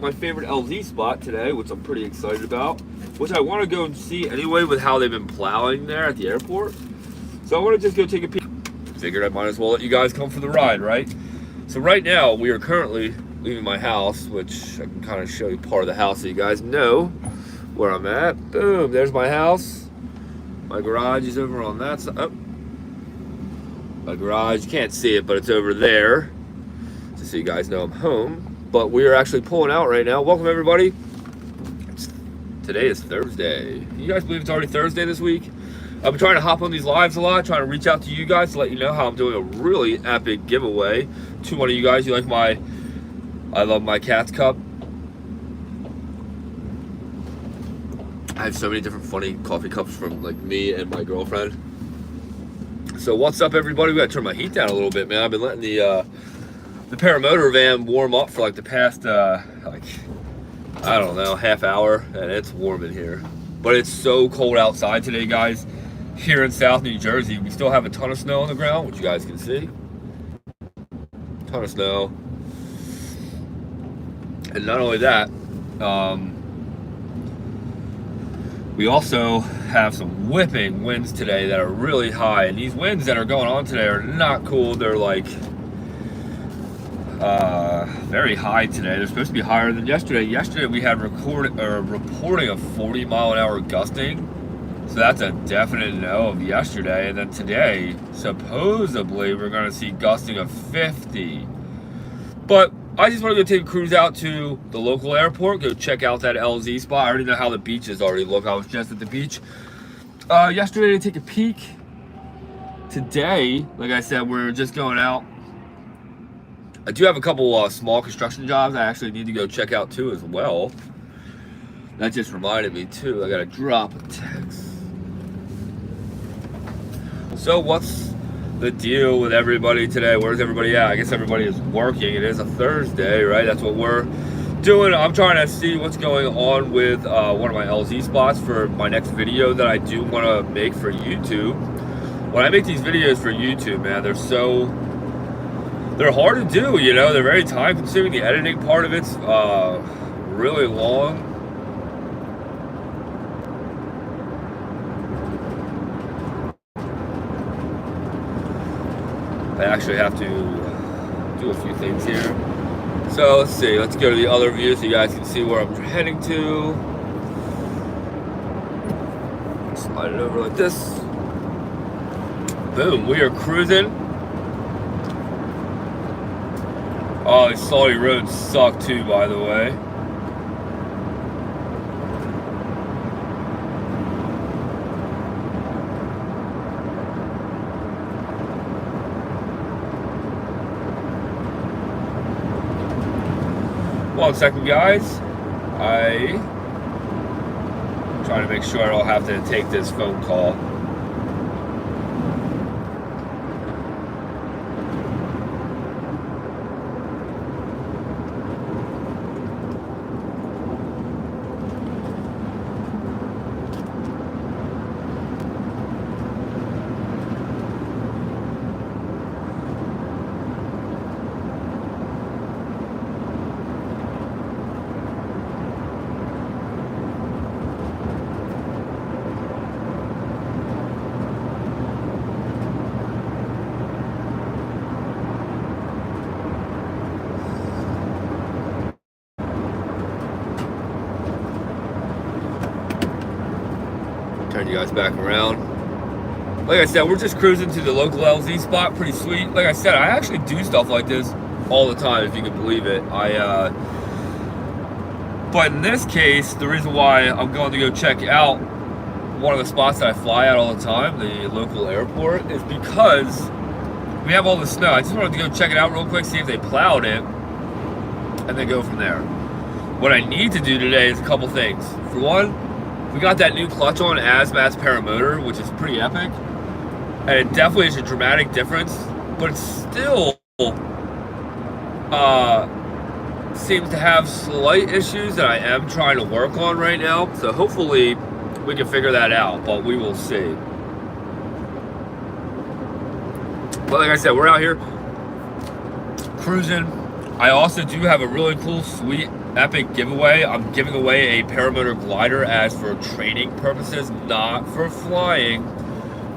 my favorite LZ spot today, which I'm pretty excited about, which I want to go and see anyway with how they've been plowing there at the airport. So I want to just go take a peek. Figured I might as well let you guys come for the ride, right? So right now we are currently leaving my house, which I can kind of show you part of the house so you guys know where I'm at. Boom, there's my house. My garage is over on that side. Oh. My garage, you can't see it, but it's over there. Just so you guys know I'm home. But we are actually pulling out right now. Welcome everybody. Today is Thursday. You guys believe it's already Thursday this week? I've been trying to hop on these lives a lot, trying to reach out to you guys to let you know how I'm doing a really epic giveaway to one of you guys. You like my I Love My Cats cup? I have so many different funny coffee cups from like me and my girlfriend. So what's up everybody? We gotta turn my heat down a little bit, man. I've been letting the paramotor van warm up for like the past I don't know, half hour, and it's warm in here. But it's so cold outside today, guys. Here in South New Jersey, we still have a ton of snow on the ground, which you guys can see. Ton of snow. And not only that, we also have some whipping winds today that are really high. And these winds that are going on today are not cool. They're like very high today. They're supposed to be higher than yesterday. Yesterday we had reporting of 40-mile-an-hour gusting. So that's a definite no of yesterday. And then today, supposedly, we're going to see gusting of 50. But I just want to go take a cruise out to the local airport, go check out that LZ spot. I already know how the beaches already look. I was just at the beach yesterday to take a peek. Today, like I said, we're just going out. I do have a couple small construction jobs I actually need to go check out too as well. That just reminded me too, I gotta drop a text. So what's the deal with everybody today? Where's everybody at? I guess everybody is working. It is a Thursday, right? That's what we're doing. I'm trying to see what's going on with one of my LZ spots for my next video that I do want to make for YouTube. When I make these videos for YouTube, man, they're hard to do, you know? They're very time consuming. The editing part of it's really long. I actually have to do a few things here. So let's see, let's go to the other view so you guys can see where I'm heading to. Slide it over like this. Boom, we are cruising. Oh, these salty roads suck too, by the way. One second, guys. I'm trying to make sure I don't have to take this phone call. Turn you guys back around. Like I said, we're just cruising to the local LZ spot. Pretty sweet. Like I said, I actually do stuff like this all the time, if you can believe it. But in this case, the reason why I'm going to go check out one of the spots that I fly at all the time, the local airport, is because we have all the snow. I just wanted to go check it out real quick, see if they plowed it, and then go from there. What I need to do today is a couple things. For one, we got that new clutch on Asmat's Paramotor, which is pretty epic. And it definitely is a dramatic difference, but it still seems to have slight issues that I am trying to work on right now. So hopefully we can figure that out, but we will see. But like I said, we're out here cruising. I also do have a really cool, sweet epic giveaway. I'm giving away a paramotor glider as for training purposes, not for flying.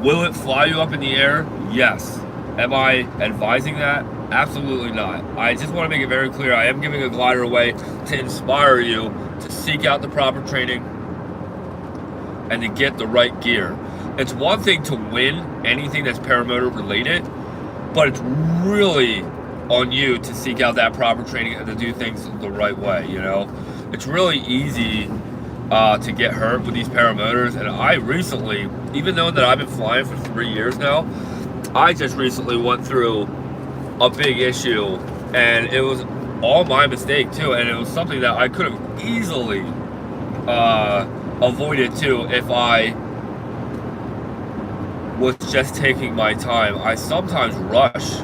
Will it fly you up in the air? Yes. Am I advising that? Absolutely not. I just want to make it very clear, I am giving a glider away to inspire you to seek out the proper training and to get the right gear. It's one thing to win anything that's paramotor related, but it's really on you to seek out that proper training and to do things the right way, you know? It's really easy to get hurt with these paramotors, and I recently, even though that I've been flying for 3 years now, I just recently went through a big issue, and it was all my mistake too, and it was something that I could have easily avoided too if I was just taking my time. I sometimes rush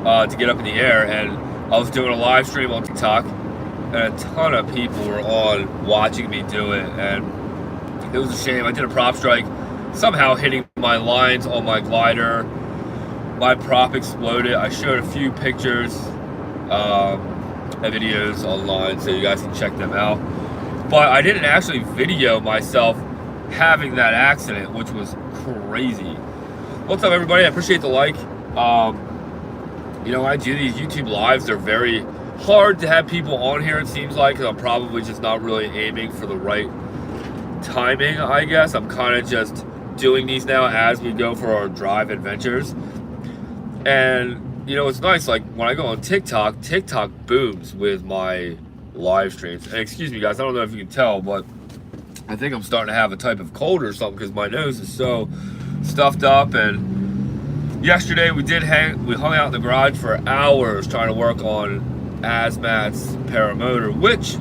to get up in the air, and I was doing a live stream on TikTok, and a ton of people were on watching me do it, and it was a shame. I did a prop strike, somehow hitting my lines on my glider. My prop exploded. I showed a few pictures and videos online so you guys can check them out, but I didn't actually video myself having that accident, which was crazy. What's up, everybody? I appreciate the like. You know, when I do these YouTube lives, they're very hard to have people on here, it seems like, because I'm probably just not really aiming for the right timing, I guess. I'm kind of just doing these now as we go for our drive adventures. And, you know, it's nice, like, when I go on TikTok, TikTok booms with my live streams. And excuse me, guys, I don't know if you can tell, but I think I'm starting to have a type of cold or something because my nose is so stuffed up. And yesterday we hung out in the garage for hours trying to work on Azmat's paramotor, which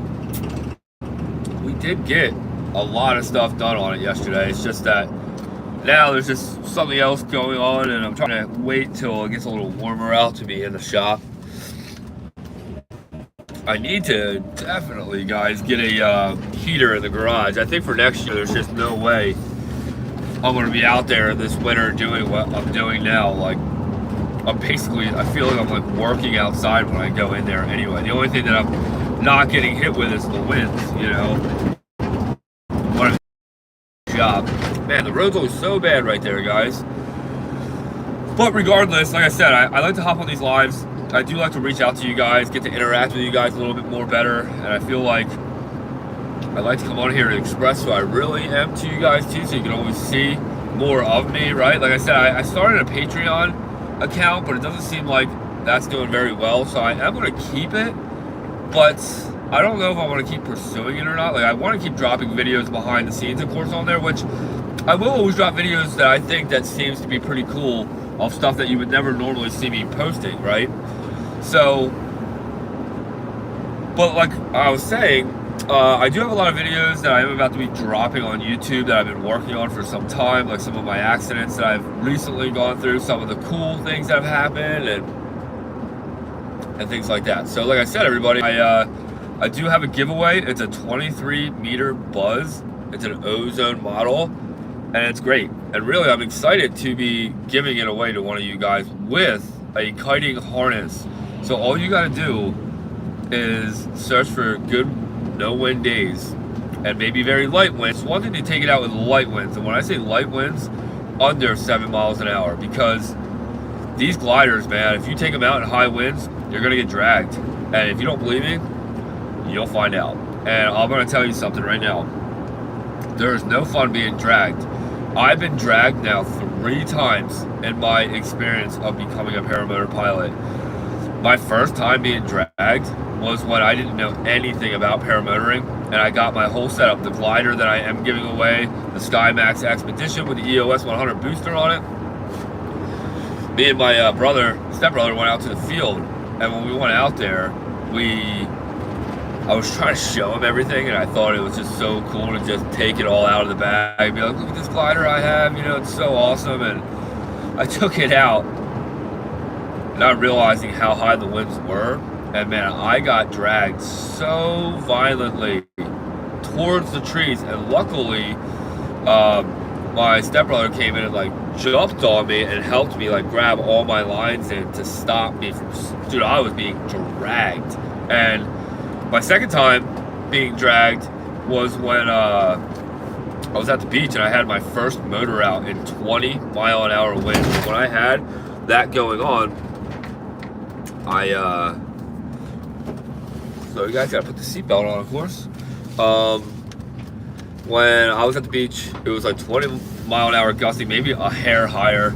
we did get a lot of stuff done on it yesterday. It's just that now there's just something else going on, and I'm trying to wait till it gets a little warmer out to be in the shop. I need to definitely, guys, get a heater in the garage. I think for next year there's just no way I'm going to be out there this winter doing what I'm doing now. Like, I feel like I'm like working outside when I go in there anyway. The only thing that I'm not getting hit with is the winds, you know. What a job. Man, the road's always so bad right there, guys. But regardless, like I said, I like to hop on these lives. I do like to reach out to you guys, get to interact with you guys a little bit more better. And I feel like I like to come on here and express who I really am to you guys too, so you can always see more of me, right? Like I said, I started a Patreon account, but it doesn't seem like that's doing very well, so I am going to keep it, but I don't know if I want to keep pursuing it or not. Like, I want to keep dropping videos behind the scenes, of course, on there, which I will always drop videos that I think that seems to be pretty cool of stuff that you would never normally see me posting, right? So, but like I was saying, I do have a lot of videos that I am about to be dropping on YouTube that I've been working on for some time, like some of my accidents that I've recently gone through, some of the cool things that have happened, and things like that. So like I said, everybody, I do have a giveaway. It's a 23-meter Buzz. It's an ozone model, and it's great. And really, I'm excited to be giving it away to one of you guys with a kiting harness. So all you gotta do is search for good no-wind days and maybe very light winds. It's one thing to take it out with light winds, and when I say light winds, under 7 miles an hour, because these gliders, man, if you take them out in high winds, you're gonna get dragged. And if you don't believe me, you'll find out. And I'm gonna tell you something right now. There is no fun being dragged. I've been dragged now 3 times in my experience of becoming a paramotor pilot. My first time being dragged was when I didn't know anything about paramotoring, and I got my whole setup, the glider that I am giving away, the SkyMax Expedition with the EOS 100 booster on it. Me and my stepbrother went out to the field, and when we went out there, I was trying to show him everything, and I thought it was just so cool to just take it all out of the bag, be like, look at this glider I have, you know, it's so awesome. And I took it out, not realizing how high the winds were, and man, I got dragged so violently towards the trees, and luckily my stepbrother came in and like jumped on me and helped me like grab all my lines in to stop me from, dude, I was being dragged. And My second time being dragged was when I was at the beach and I had my first motor out in 20-mile-an-hour winds. When I had that going on, so you guys gotta put the seatbelt on, of course. When I was at the beach, it was like 20-mile-an-hour gusting, maybe a hair higher.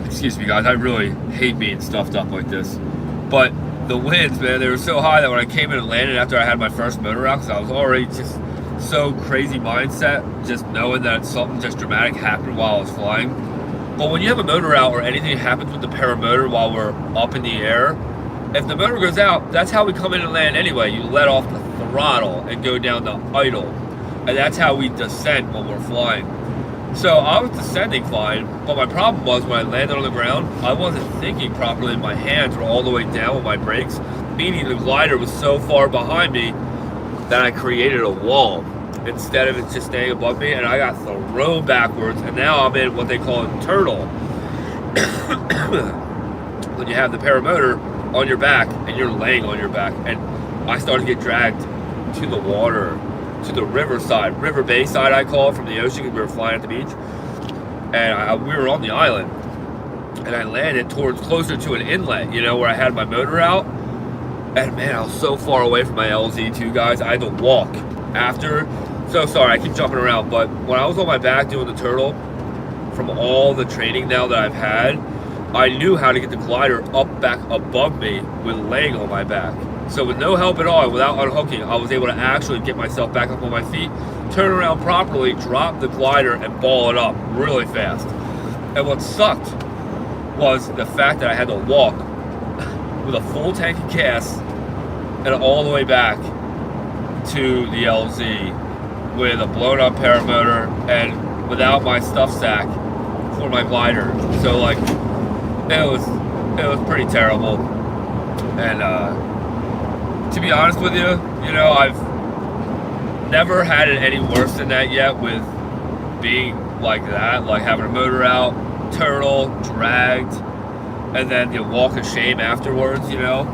Excuse me, guys, I really hate being stuffed up like this. But the winds, man, they were so high that when I came in and landed after I had my first motor out, because I was already just so crazy mindset, just knowing that something just dramatic happened while I was flying. But when you have a motor out or anything happens with the paramotor while we're up in the air, if the motor goes out, that's how we come in and land anyway. You let off the throttle and go down to idle. And that's how we descend when we're flying. So I was descending fine, but my problem was when I landed on the ground, I wasn't thinking properly. My hands were all the way down with my brakes, meaning the glider was so far behind me that I created a wall instead of it just staying above me, and I got thrown backwards, and now I'm in what they call a turtle. When you have the paramotor on your back and you're laying on your back, and I started to get dragged to the water, to the river side, river bay side I call it, from the ocean, because we were flying at the beach, and we were on the island, and I landed towards closer to an inlet, you know, where I had my motor out, and man, I was so far away from my LZ too, guys. I had to walk after. So sorry, I keep jumping around, but when I was on my back doing the turtle, from all the training now that I've had, I knew how to get the glider up back above me with laying on my back. So with no help at all, without unhooking, I was able to actually get myself back up on my feet, turn around properly, drop the glider, and ball it up really fast. And what sucked was the fact that I had to walk with a full tank of gas and all the way back to the LZ with a blown up paramotor and without my stuff sack for my glider. So like, it was pretty terrible. And to be honest with you, you know, I've never had it any worse than that yet with being like that, like having a motor out, turtle, dragged, and then the walk of shame afterwards, you know.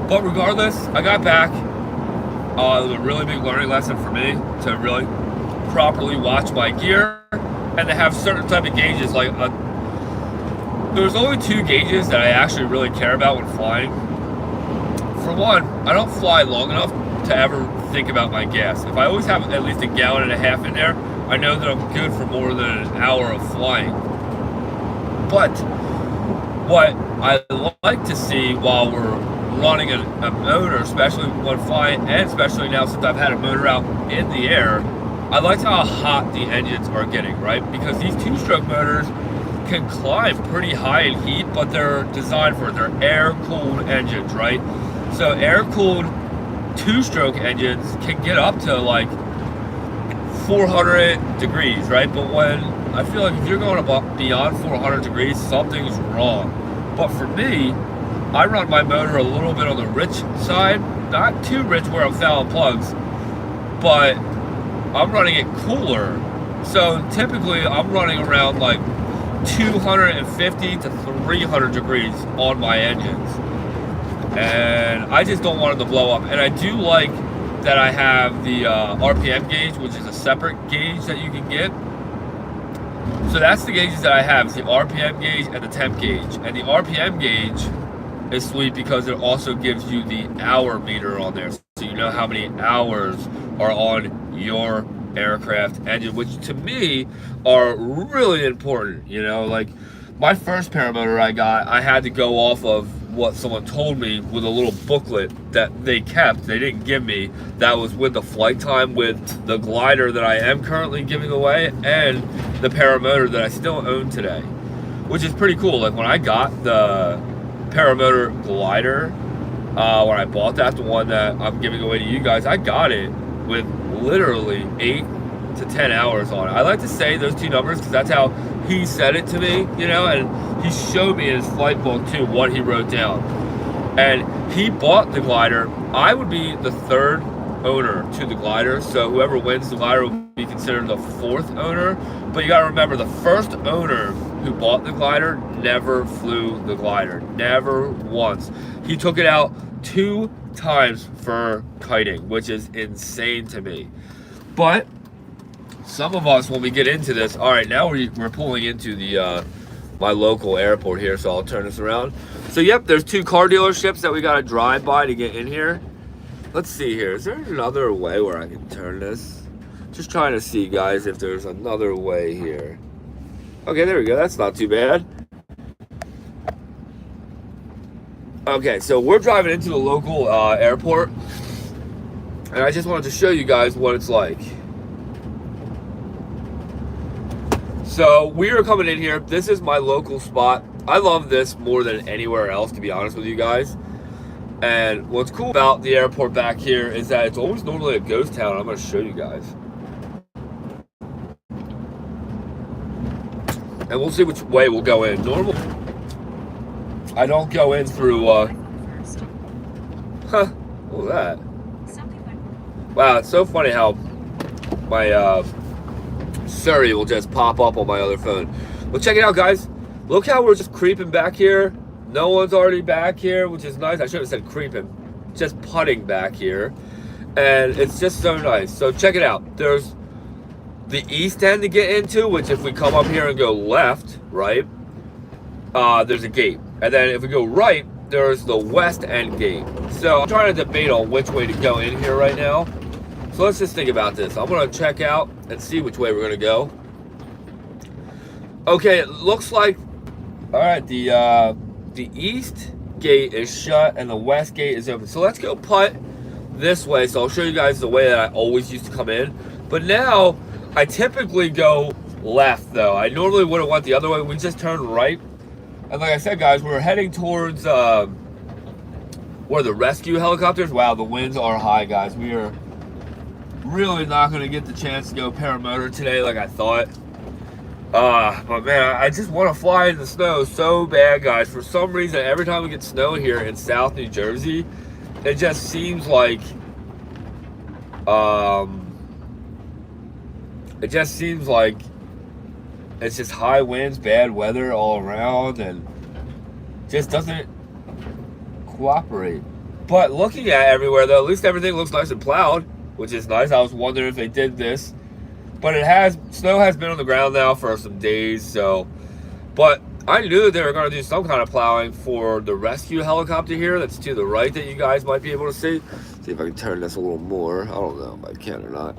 But regardless, I got back. It was a really big learning lesson for me to really properly watch my gear and to have certain type of gauges. Like there's only two gauges that I actually really care about when flying. For one, I don't fly long enough to ever think about my gas. If I always have at least 1.5 gallons in there, I know that I'm good for more than an hour of flying. But what I like to see while we're running a motor, especially when flying, and especially now since I've had a motor out in the air, I like how hot the engines are getting, right? Because these two-stroke motors can climb pretty high in heat, but they're designed for it. They're air-cooled engines, right? So air-cooled two-stroke engines can get up to like 400 degrees, right? But when I feel like if you're going beyond 400 degrees, something's wrong. But for me, I run my motor a little bit on the rich side, not too rich where I'm fouling plugs, but I'm running it cooler. So typically I'm running around like 250 to 300 degrees on my engines. And I just don't want them to blow up. And I do like that I have the RPM gauge, which is a separate gauge that you can get. So that's the gauges that I have, is the RPM gauge and the temp gauge. And the RPM gauge is sweet because it also gives you the hour meter on there, so you know how many hours are on your aircraft engine, which to me are really important. You know, like my first paramotor I got, I had to go off of what someone told me with a little booklet that they kept, they didn't give me, that was with the flight time with the glider that I am currently giving away and the paramotor that I still own today, which is pretty cool. Like when I got the paramotor glider, when I bought that, the one that I'm giving away to you guys, I got it with literally 8 to 10 hours on it. I like to say those two numbers because that's how he said it to me, you know, and he showed me in his flight book too what he wrote down. And he bought the glider. I would be the third owner to the glider, so whoever wins the glider will be considered the fourth owner. But you gotta remember, the first owner who bought the glider never flew the glider, never once. He took it out 2 times for kiting, which is insane to me. But some of us, when we get into this, all right, now we're pulling into the my local airport here, so I'll turn this around. So yep, there's 2 car dealerships that we got to drive by to get in here. Let's see here. Is there another way where I can turn this? Just trying to see, guys, if there's another way here. Okay, there we go. That's not too bad. Okay, so we're driving into the local airport, and I just wanted to show you guys what it's like. So we are coming in here. This is my local spot. I love this more than anywhere else, to be honest with you guys. And what's cool about the airport back here is that it's always normally a ghost town. I'm going to show you guys. And we'll see which way we'll go in. Normal. I don't go in through, what was that? Wow, it's so funny how my, Surrey will just pop up on my other phone. Well, check it out, guys. Look how we're just creeping back here. No one's already back here, which is nice. I should have said creeping. Just putting back here. And it's just so nice. So check it out. There's the east end to get into, which if we come up here and go left, right, there's a gate. And then if we go right, there's the west end gate. So I'm trying to debate on which way to go in here right now. So let's just think about this. I'm going to check out and see which way we're going to go. Okay, it looks like, all right, the east gate is shut and the west gate is open. So let's go putt this way. So I'll show you guys the way that I always used to come in. But now I typically go left, though. I normally wouldn't want the other way. We just turn right. And like I said, guys, we're heading towards where the rescue helicopters. Wow, the winds are high, guys. We are really not going to get the chance to go paramotor today like I thought. But man, I just want to fly in the snow so bad, guys. For some reason, every time we get snow here in South New Jersey, it just seems like it's just high winds, bad weather all around, and just doesn't cooperate. But looking at everywhere, though, at least everything looks nice and plowed, which is nice. I was wondering if they did this, but snow has been on the ground now for some days. So, but I knew they were going to do some kind of plowing for the rescue helicopter here. That's to the right that you guys might be able to see. See if I can turn this a little more. I don't know if I can or not.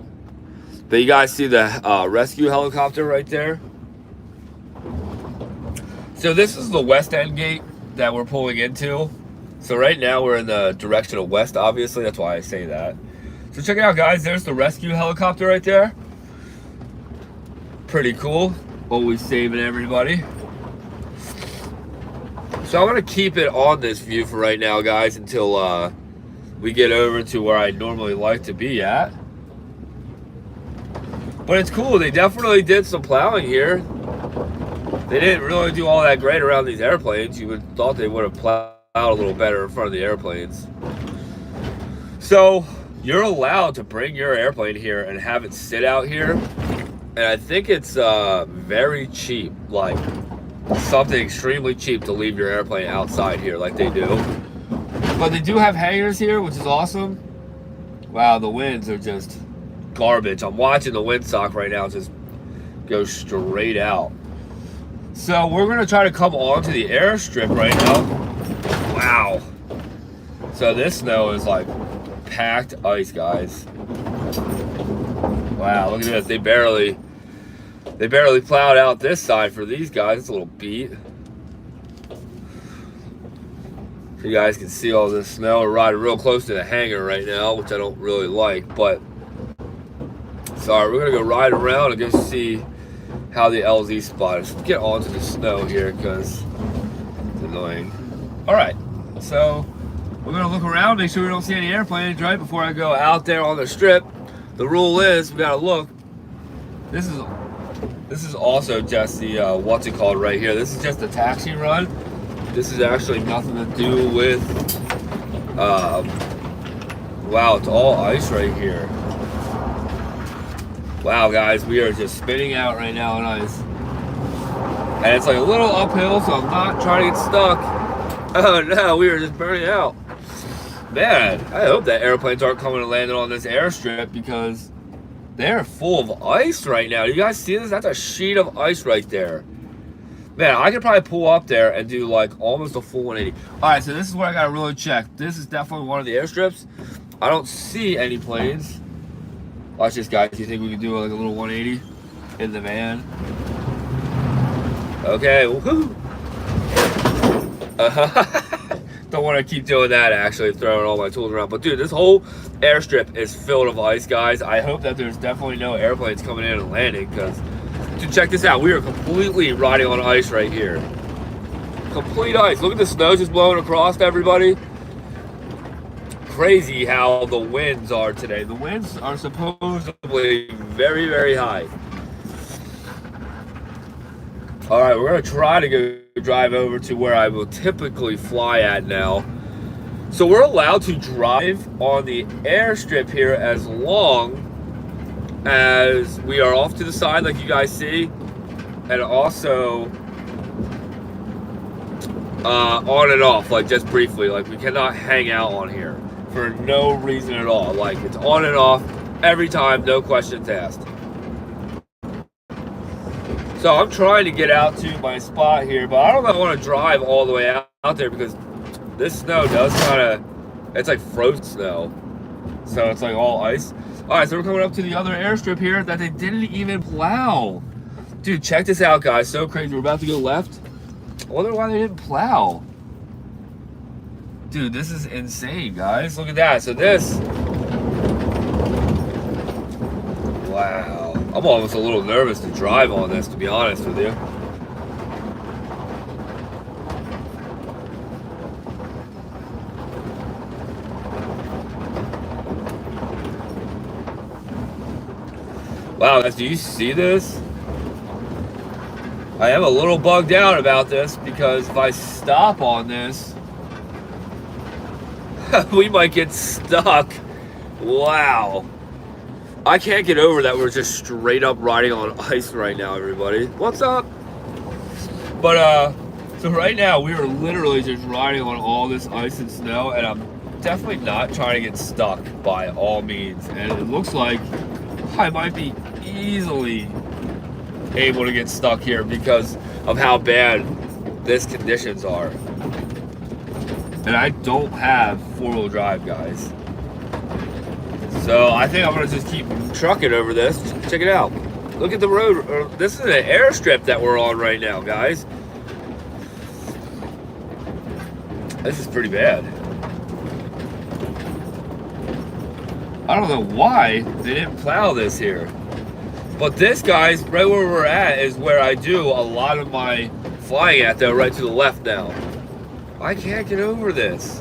But you guys see the rescue helicopter right there. So this is the west end gate that we're pulling into. So right now we're in the direction of west, obviously. That's why I say that. So check it out, guys. There's the rescue helicopter right there. Pretty cool. Always saving everybody. So I'm going to keep it on this view for right now, guys, until we get over to where I normally like to be at. But it's cool. They definitely did some plowing here. They didn't really do all that great around these airplanes. You would have thought they would have plowed a little better in front of the airplanes. So you're allowed to bring your airplane here and have it sit out here. And I think it's very cheap, like something extremely cheap to leave your airplane outside here like they do. But they do have hangars here, which is awesome. Wow, the winds are just garbage. I'm watching the windsock right now just go straight out. So we're going to try to come onto the airstrip right now. Wow. So this snow is like packed ice, guys. Wow, look at this. They barely plowed out this side for these guys. It's a little beat. So you guys can see all this snow. We're riding real close to the hangar right now, which I don't really like, but sorry, we're gonna go ride around and go see how the LZ spot is. Get onto the snow here because it's annoying. All right, so we're gonna look around, make sure we don't see any airplanes right before I go out there on the strip. The rule is we gotta look. This is also just the what's it called right here. This is just a taxi run. This is actually nothing to do with. Wow, it's all ice right here. Wow, guys, we are just spinning out right now on ice. And it's like a little uphill, so I'm not trying to get stuck. Oh no, we are just burning out. Man, I hope that airplanes aren't coming and landing on this airstrip because they're full of ice right now. You guys see this? That's a sheet of ice right there. Man, I could probably pull up there and do like almost a full 180. All right, so this is what I got to really check. This is definitely one of the airstrips. I don't see any planes. Watch this, guys. Do you think we can do like a little 180 in the van? Okay, woohoo. Don't want to keep doing that, actually, throwing all my tools around. But, dude, this whole airstrip is filled with ice, guys. I hope that there's definitely no airplanes coming in and landing because, dude, check this out. We are completely riding on ice right here. Complete ice. Look at the snow just blowing across to everybody. Crazy how the winds are today. The winds are supposedly very, very high. All right, we're going to try to go drive over to where I will typically fly at now. So we're allowed to drive on the airstrip here as long as we are off to the side like you guys see, and also on and off, like just briefly. Like we cannot hang out on here for no reason at all. Like it's on and off every time, no questions asked. So I'm trying to get out to my spot here, but I don't know if I want to drive all the way out there because this snow does kind of, it's like frozen snow. So it's like all ice. All right, so we're coming up to the other airstrip here that they didn't even plow. Dude, check this out, guys. So crazy. We're about to go left. I wonder why they didn't plow. Dude, this is insane, guys. Look at that. So this, wow. I'm almost a little nervous to drive on this, to be honest with you. Wow, guys, do you see this? I am a little bugged out about this because if I stop on this, we might get stuck. Wow. I can't get over that we're just straight up riding on ice right now, everybody. What's up? But, so right now we are literally just riding on all this ice and snow, and I'm definitely not trying to get stuck by all means. And it looks like I might be easily able to get stuck here because of how bad this conditions are. And I don't have four-wheel drive, guys. So I think I'm gonna just keep trucking over this. Check it out. Look at the road. This is an airstrip that we're on right now, guys. This is pretty bad. I don't know why they didn't plow this here. But this, guys, right where we're at is where I do a lot of my flying at, though, right to the left now. I can't get over this.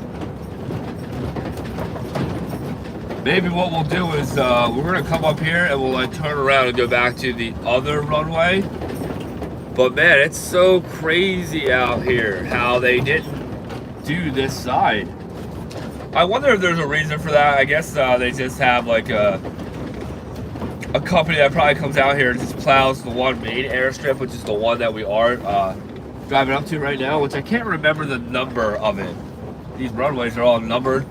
Maybe what we'll do is we're gonna come up here and we'll like turn around and go back to the other runway. But man, it's so crazy out here how they didn't do this side. I wonder if there's a reason for that. I guess they just have like a company that probably comes out here and just plows the one main airstrip, which is the one that we are driving up to right now, which I can't remember the number of it. These runways are all numbered.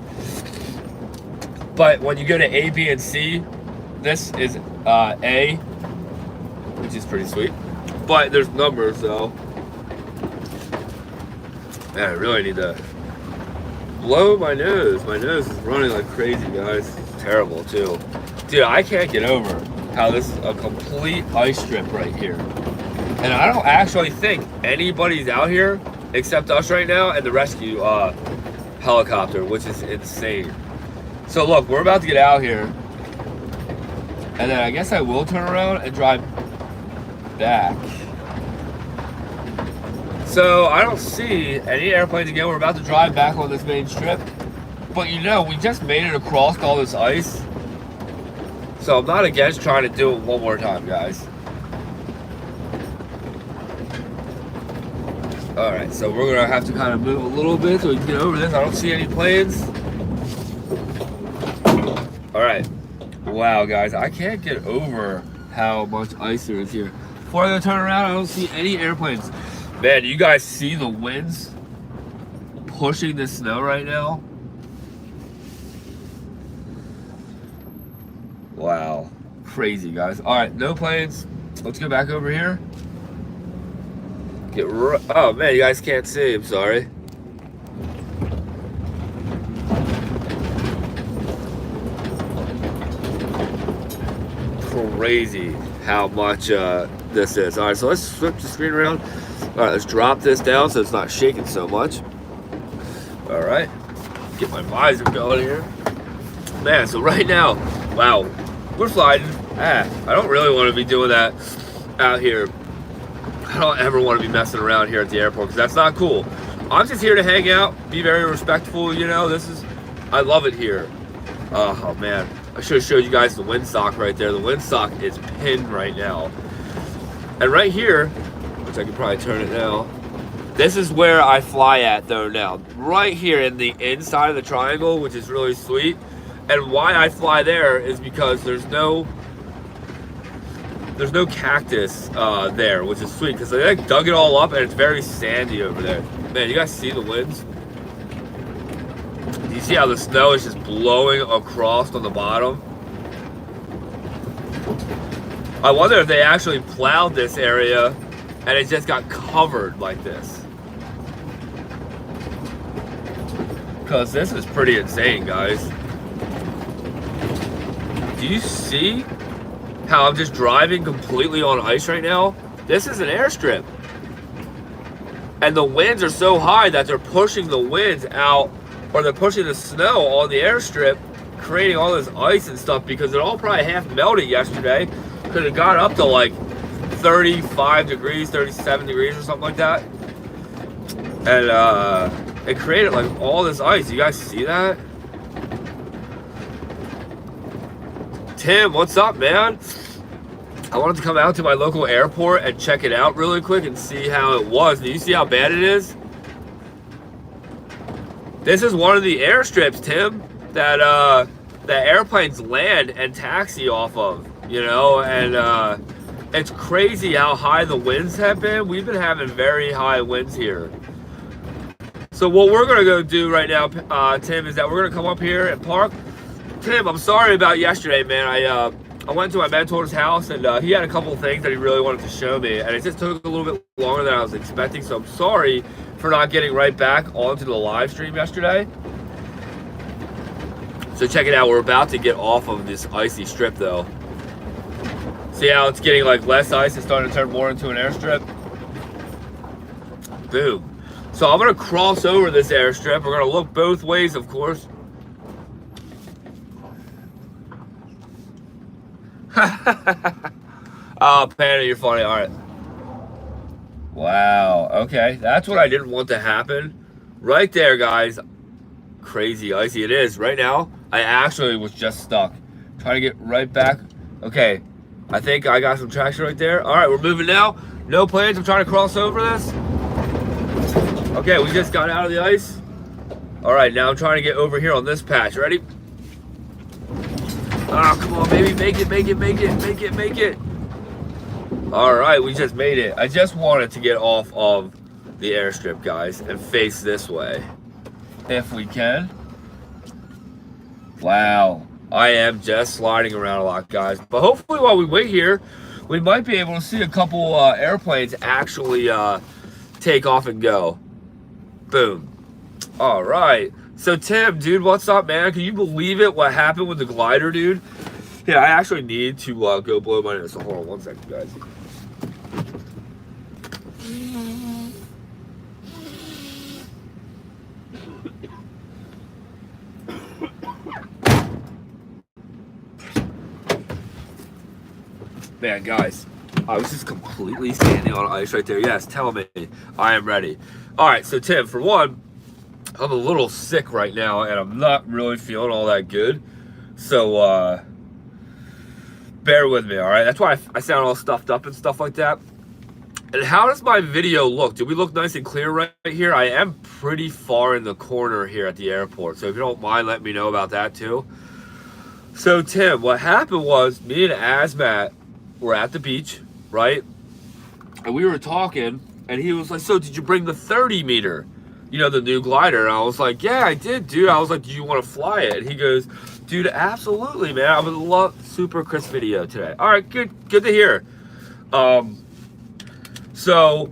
But when you go to A, B, and C, this is A, which is pretty sweet. But there's numbers, though. Man, I really need to blow my nose. My nose is running like crazy, guys. It's terrible, too. Dude, I can't get over how this is a complete ice strip right here. And I don't actually think anybody's out here except us right now and the rescue helicopter, which is insane. So look, we're about to get out here, and then I guess I will turn around and drive back. So I don't see any airplanes again. We're about to drive back on this main strip, but you know, we just made it across all this ice. So I'm not against trying to do it one more time, guys. All right, so we're gonna have to kind of move a little bit so we can get over this. I don't see any planes. All right, wow, guys, I can't get over how much ice there is here. Before I go turn around, I don't see any airplanes. Man, you guys see the winds pushing the snow right now? Wow. Crazy, guys. All right, no planes. Let's go back over here. Oh, man, you guys can't see. I'm sorry. Crazy how much this is. All right, so let's flip the screen around. All right, let's drop this down so it's not shaking so much. All right, get my visor going here. Man, so right now, wow, we're sliding. I don't really want to be doing that out here. I don't ever want to be messing around here at the airport because that's not cool. I'm just here to hang out, be very respectful, you know. I love it here. Oh man, I should have showed you guys the windsock right there. The windsock is pinned right now. And right here, which I can probably turn it now, this is where I fly at though now. Right here in the inside of the triangle, which is really sweet. And why I fly there is because there's no cactus there, which is sweet because they like dug it all up and it's very sandy over there. Man, you guys see the winds? Do you see how the snow is just blowing across on the bottom? I wonder if they actually plowed this area and it just got covered like this. Because this is pretty insane, guys. Do you see how I'm just driving completely on ice right now? This is an airstrip. And the winds are so high that they're pushing the winds out, or they're pushing the snow on the airstrip, creating all this ice and stuff because it all probably half melted yesterday. Because it got up to like 35 degrees, 37 degrees or something like that. And it created like all this ice. You guys see that? Tim, what's up, man? I wanted to come out to my local airport and check it out really quick and see how it was. Do you see how bad it is? This is one of the airstrips, Tim, that airplanes land and taxi off of, you know, and it's crazy how high the winds have been. We've been having very high winds here. So what we're gonna go do right now, Tim, is that we're gonna come up here and park. Tim, I'm sorry about yesterday, man. I went to my mentor's house and he had a couple of things that he really wanted to show me, and it just took a little bit longer than I was expecting. So I'm sorry for not getting right back onto the live stream yesterday. So check it out. We're about to get off of this icy strip, though. See how it's getting like less ice? It's starting to turn more into an airstrip. Boom. So I'm gonna cross over this airstrip. We're gonna look both ways, of course. Oh, Panda, you're funny. All right. Wow. Okay, that's what I didn't want to happen. Right there, guys. Crazy icy it is. Right now, I actually was just stuck. Trying to get right back. Okay, I think I got some traction right there. All right, we're moving now. No plans. I'm trying to cross over this. Okay, we just got out of the ice. All right, now I'm trying to get over here on this patch. Ready? Oh, come on, baby. Make it, make it, make it, make it, make it. All right, we just made it. I just wanted to get off of the airstrip, guys, and face this way. If we can. Wow. I am just sliding around a lot, guys. But hopefully while we wait here, we might be able to see a couple airplanes actually take off and go. Boom. All right. So, Tim, dude, what's up, man? Can you believe it? What happened with the glider, dude? Yeah, I actually need to go blow my nose. So, hold on one second, guys. Man, guys, I was just completely standing on ice right there. Yes, tell me. I am ready. All right, so, Tim, for one, I'm a little sick right now, and I'm not really feeling all that good. So, bear with me, all right? That's why I sound all stuffed up and stuff like that. And how does my video look? Do we look nice and clear right here? I am pretty far in the corner here at the airport, so if you don't mind, let me know about that too. So, Tim, what happened was me and Azmat were at the beach, right? And we were talking, and he was like, so did you bring the 30 meter? You know, the new glider. And I was like, yeah, I did, dude. I was like, do you want to fly it? And he goes, Dude, absolutely, man. I would love super crisp video today. All right, good to hear. So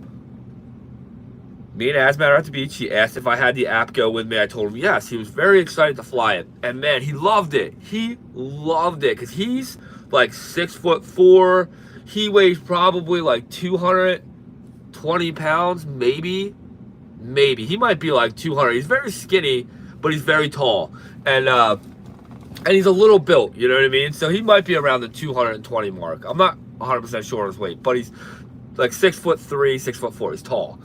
me and Asmat are at the beach. He asked if I had the app go with me. I told him yes. He was very excited to fly it. And man, he loved it. He loved it because he's like 6'4". He weighs probably like 220 pounds, maybe. He might be like 200. He's very skinny, but he's very tall. And he's a little built, you know what I mean? So he might be around the 220 mark. I'm not 100% sure on his weight, but he's like 6'3", 6'4". He's tall.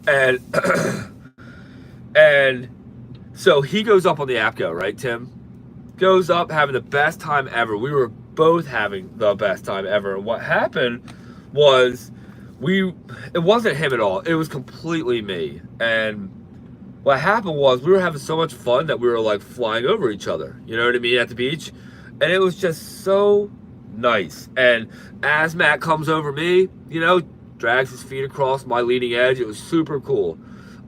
And and so he goes up on the APCO, right, Tim? Goes up having the best time ever. We were both having the best time ever. And what happened was it wasn't him at all. It was completely me. And what happened was we were having so much fun that we were like flying over each other. You know what I mean? At the beach. And it was just so nice. And as Matt comes over me, you know, drags his feet across my leading edge. It was super cool.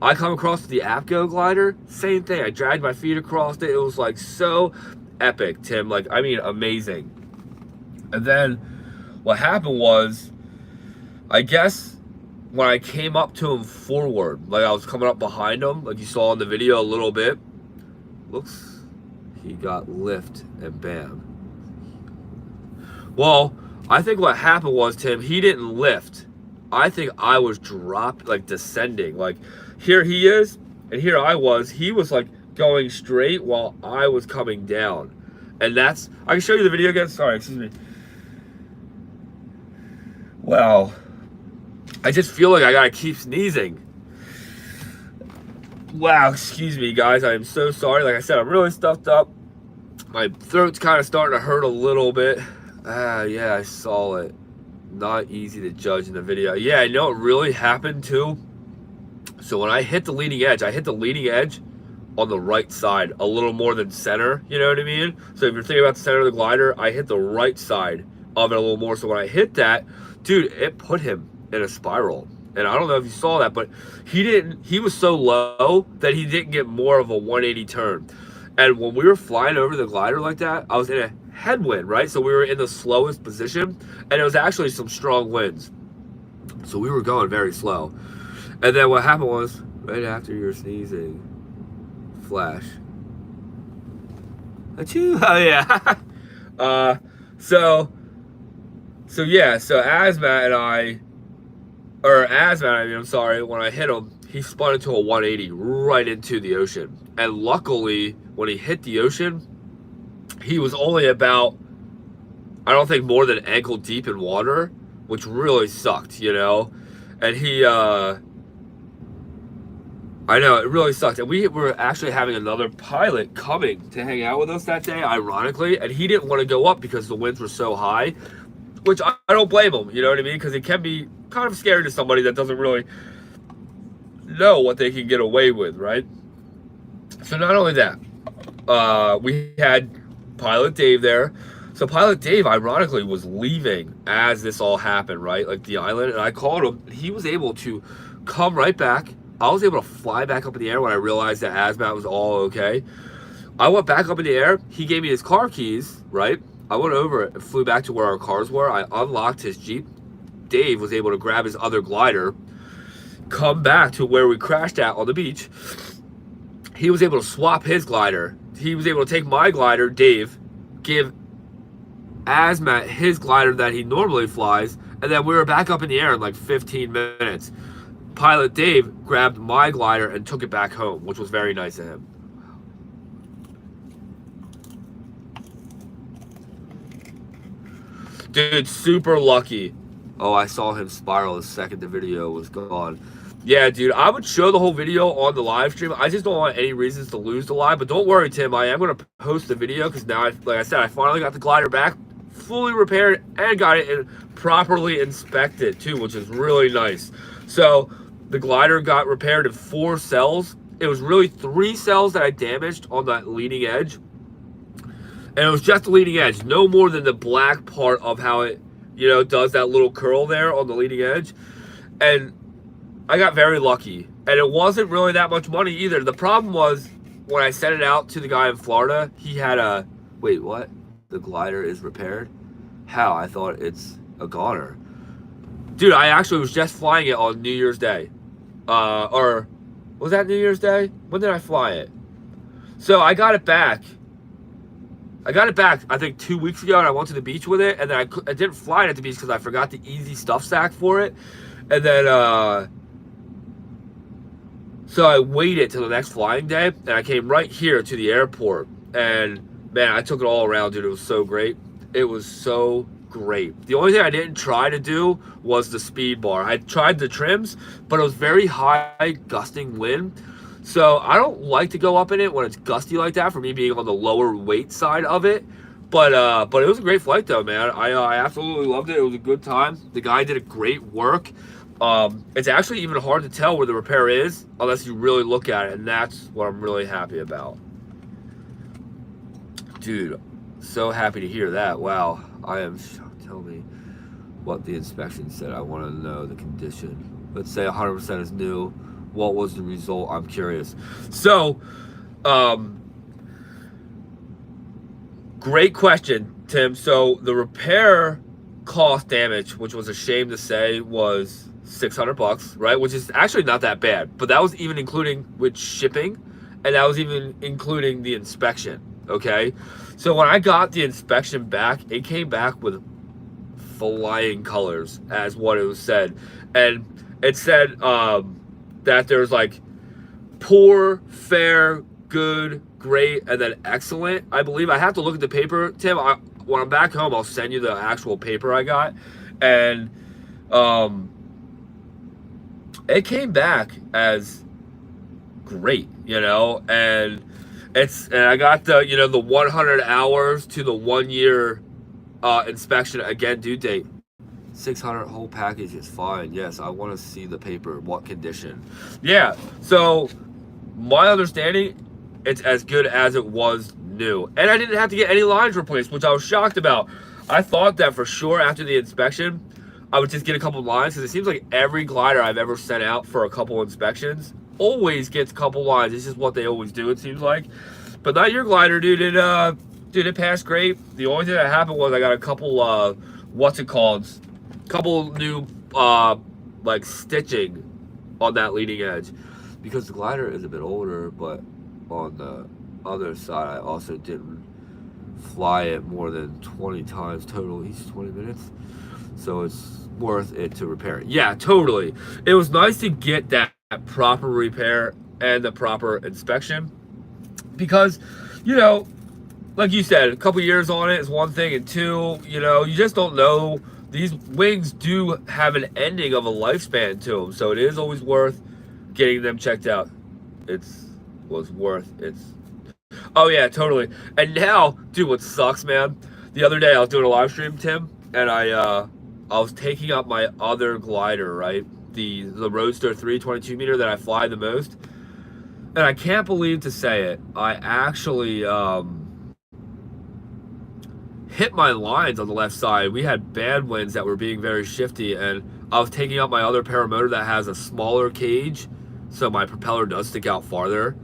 I come across the APCO glider, same thing. I dragged my feet across it. It was like so epic, Tim. Like, I mean, amazing. And then what happened was, I guess when I came up to him forward, like I was coming up behind him, like you saw in the video a little bit, looks, he got lift and bam. Well, I think what happened was, Tim, he didn't lift. I think I was dropped, like descending. Like here he is, and here I was. He was like going straight while I was coming down. And that's, I can show you the video again. Sorry, excuse me. Wow. I just feel like I gotta keep sneezing. Wow, excuse me, guys. I am so sorry. Like I said, I'm really stuffed up. My throat's kind of starting to hurt a little bit. Yeah, I saw it. Not easy to judge in the video. Yeah, I know it really happened too. So when I hit the leading edge, I hit the leading edge on the right side, a little more than center, you know what I mean? So if you're thinking about the center of the glider, I hit the right side of it a little more. So when I hit that, dude, it put him in a spiral. And I don't know if you saw that, but he was so low that he didn't get more of a 180 turn. And when we were flying over the glider like that, I was in a headwind, right? So we were in the slowest position, and it was actually some strong winds. So we were going very slow. And then what happened was, right after you're sneezing, flash. Achoo! Oh yeah. So Asmat, I'm sorry, when I hit him, he spun into a 180 right into the ocean. And luckily, when he hit the ocean, he was only about, I don't think more than ankle deep in water, which really sucked, you know? And I know, it really sucked. And we were actually having another pilot coming to hang out with us that day, ironically, and he didn't want to go up because the winds were so high, which I don't blame him, you know what I mean? Because it can be kind of scary to somebody that doesn't really know what they can get away with, right? So not only that, we had Pilot Dave there. So Pilot Dave, ironically, was leaving as this all happened, right? Like the island, and I called him. He was able to come right back. I was able to fly back up in the air when I realized that Asmat was all okay. I went back up in the air. He gave me his car keys, right? I went over it and flew back to where our cars were. I unlocked his Jeep. Dave was able to grab his other glider, come back to where we crashed at on the beach. He was able to swap his glider. He was able to take my glider, Dave, give Asmat his glider that he normally flies, and then we were back up in the air in like 15 minutes. Pilot Dave grabbed my glider and took it back home, which was very nice of him. Dude, super lucky. Oh, I saw him spiral the second the video was gone. Yeah, dude, I would show the whole video on the live stream. I just don't want any reasons to lose the live. But don't worry, Tim. I am going to post the video because now, like I said, I finally got the glider back, fully repaired, and got it properly inspected, too, which is really nice. So the glider got repaired in 4 cells. It was really 3 cells that I damaged on that leading edge. And it was just the leading edge, no more than the black part of how it, you know, does that little curl there on the leading edge. And I got very lucky. And it wasn't really that much money either. The problem was when I sent it out to the guy in Florida, he had a Wait, what? The glider is repaired? How? I thought it's a goner. Dude, I actually was just flying it on New Year's Day. Or was that New Year's Day? When did I fly it? So I got it back. I think 2 weeks ago, and I went to the beach with it, and then I didn't fly it at the beach because I forgot the easy stuff sack for it. And then, so I waited till the next flying day, and I came right here to the airport. And man, I took it all around, dude. It was so great. It was so great. The only thing I didn't try to do was the speed bar. I tried the trims, but it was very high gusting wind. So I don't like to go up in it when it's gusty like that, for me being on the lower weight side of it. But it was a great flight though, man. I absolutely loved it. It was a good time. The guy did a great work. It's actually even hard to tell where the repair is unless you really look at it, and that's what I'm really happy about. Dude, so happy to hear that. Wow, I am shocked. Tell me what the inspection said. I want to know the condition. Let's say 100% is new. What was the result? I'm curious. So, great question, Tim. So the repair cost damage, which was a shame to say, was $600, right? Which is actually not that bad, but that was even including with shipping, and that was even including the inspection. Okay, so when I got the inspection back, it came back with flying colors, as what it was said, and it said that there's like poor, fair, good, great, and then excellent. I believe I have to look at the paper, Tim. When I'm back home, I'll send you the actual paper I got, and it came back as great, and I got the the 100 hours to the 1 year inspection again, due date. 600 whole package is fine. Yes, I want to see the paper. What condition? Yeah, so my understanding, it's as good as it was new. And I didn't have to get any lines replaced, which I was shocked about. I thought that for sure after the inspection, I would just get a couple lines, because it seems like every glider I've ever sent out for a couple inspections always gets a couple lines. It's just what they always do, it seems like. But not your glider, dude. It passed great. The only thing that happened was I got a couple, what's it called? Couple new like stitching on that leading edge, because the glider is a bit older, but on the other side I also didn't fly it more than 20 times total each 20 minutes, so it's worth it to repair it. Yeah, totally. It was nice to get that proper repair and the proper inspection, because like you said, a couple years on it is one thing, and two, you just don't know. These wings do have an ending of a lifespan to them, so it is always worth getting them checked out. Oh yeah, totally. And now, dude, what sucks, man? The other day I was doing a live stream, Tim, and I was taking up my other glider, right? The Roadster 322 meter that I fly the most, and I can't believe to say it, I actually hit my lines on the left side. We had bad winds that were being very shifty, and I was taking out my other paramotor that has a smaller cage, so my propeller does stick out farther,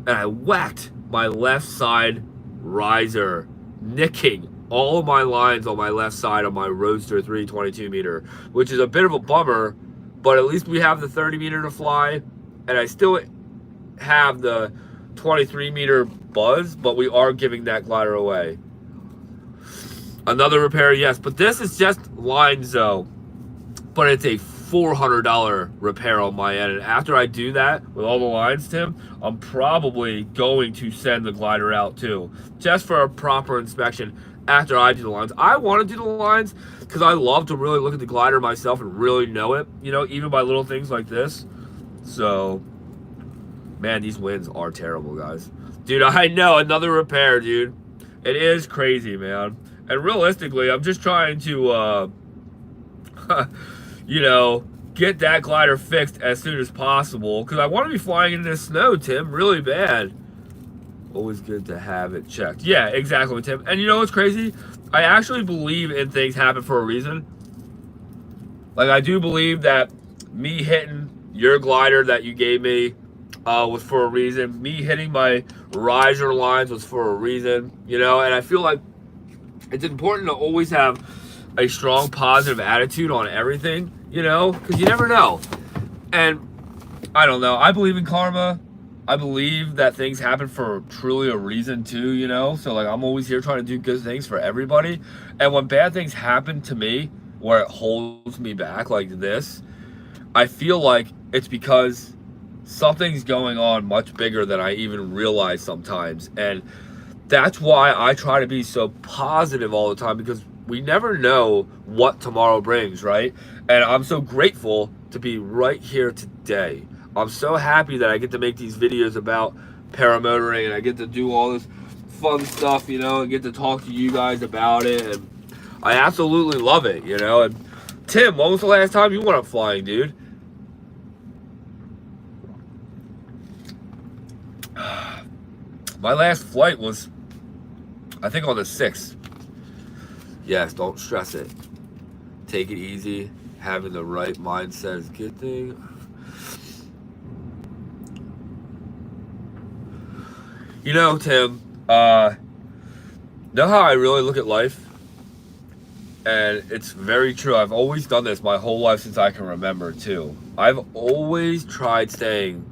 and I whacked my left side riser, nicking all of my lines on my left side on my Roadster 322 meter, which is a bit of a bummer, but at least we have the 30 meter to fly, and I still have the 23 meter buzz, but we are giving that glider away. Another repair, yes, but this is just lines though, but it's a $400 repair on my end, and after I do that with all the lines, Tim, I'm probably going to send the glider out too, just for a proper inspection after I do the lines. I want to do the lines because I love to really look at the glider myself and really know it, even by little things like this. So, man, these winds are terrible, guys. Dude, I know, another repair, dude. It is crazy, man. And realistically, I'm just trying to, get that glider fixed as soon as possible, because I want to be flying in this snow, Tim, really bad. Always good to have it checked. Yeah, exactly, Tim. And you know what's crazy? I actually believe in things happen for a reason. Like, I do believe that me hitting your glider that you gave me was for a reason. Me hitting my riser lines was for a reason, you know, and I feel like it's important to always have a strong positive attitude on everything, you know, because you never know. And I don't know. I believe in karma. I believe that things happen for truly a reason too, you know? So like I'm always here trying to do good things for everybody. And when bad things happen to me where it holds me back like this, I feel like it's because something's going on much bigger than I even realize sometimes. And that's why I try to be so positive all the time, because we never know what tomorrow brings, right? And I'm so grateful to be right here today. I'm so happy that I get to make these videos about paramotoring and I get to do all this fun stuff, you know, and get to talk to you guys about it. And I absolutely love it, you know. And Tim, when was the last time you went up flying, dude? My last flight was, I think, on the 6th. Yes, don't stress it. Take it easy. Having the right mindset is a good thing. You know, Tim, know how I really look at life? And it's very true. I've always done this my whole life since I can remember, too. I've always tried staying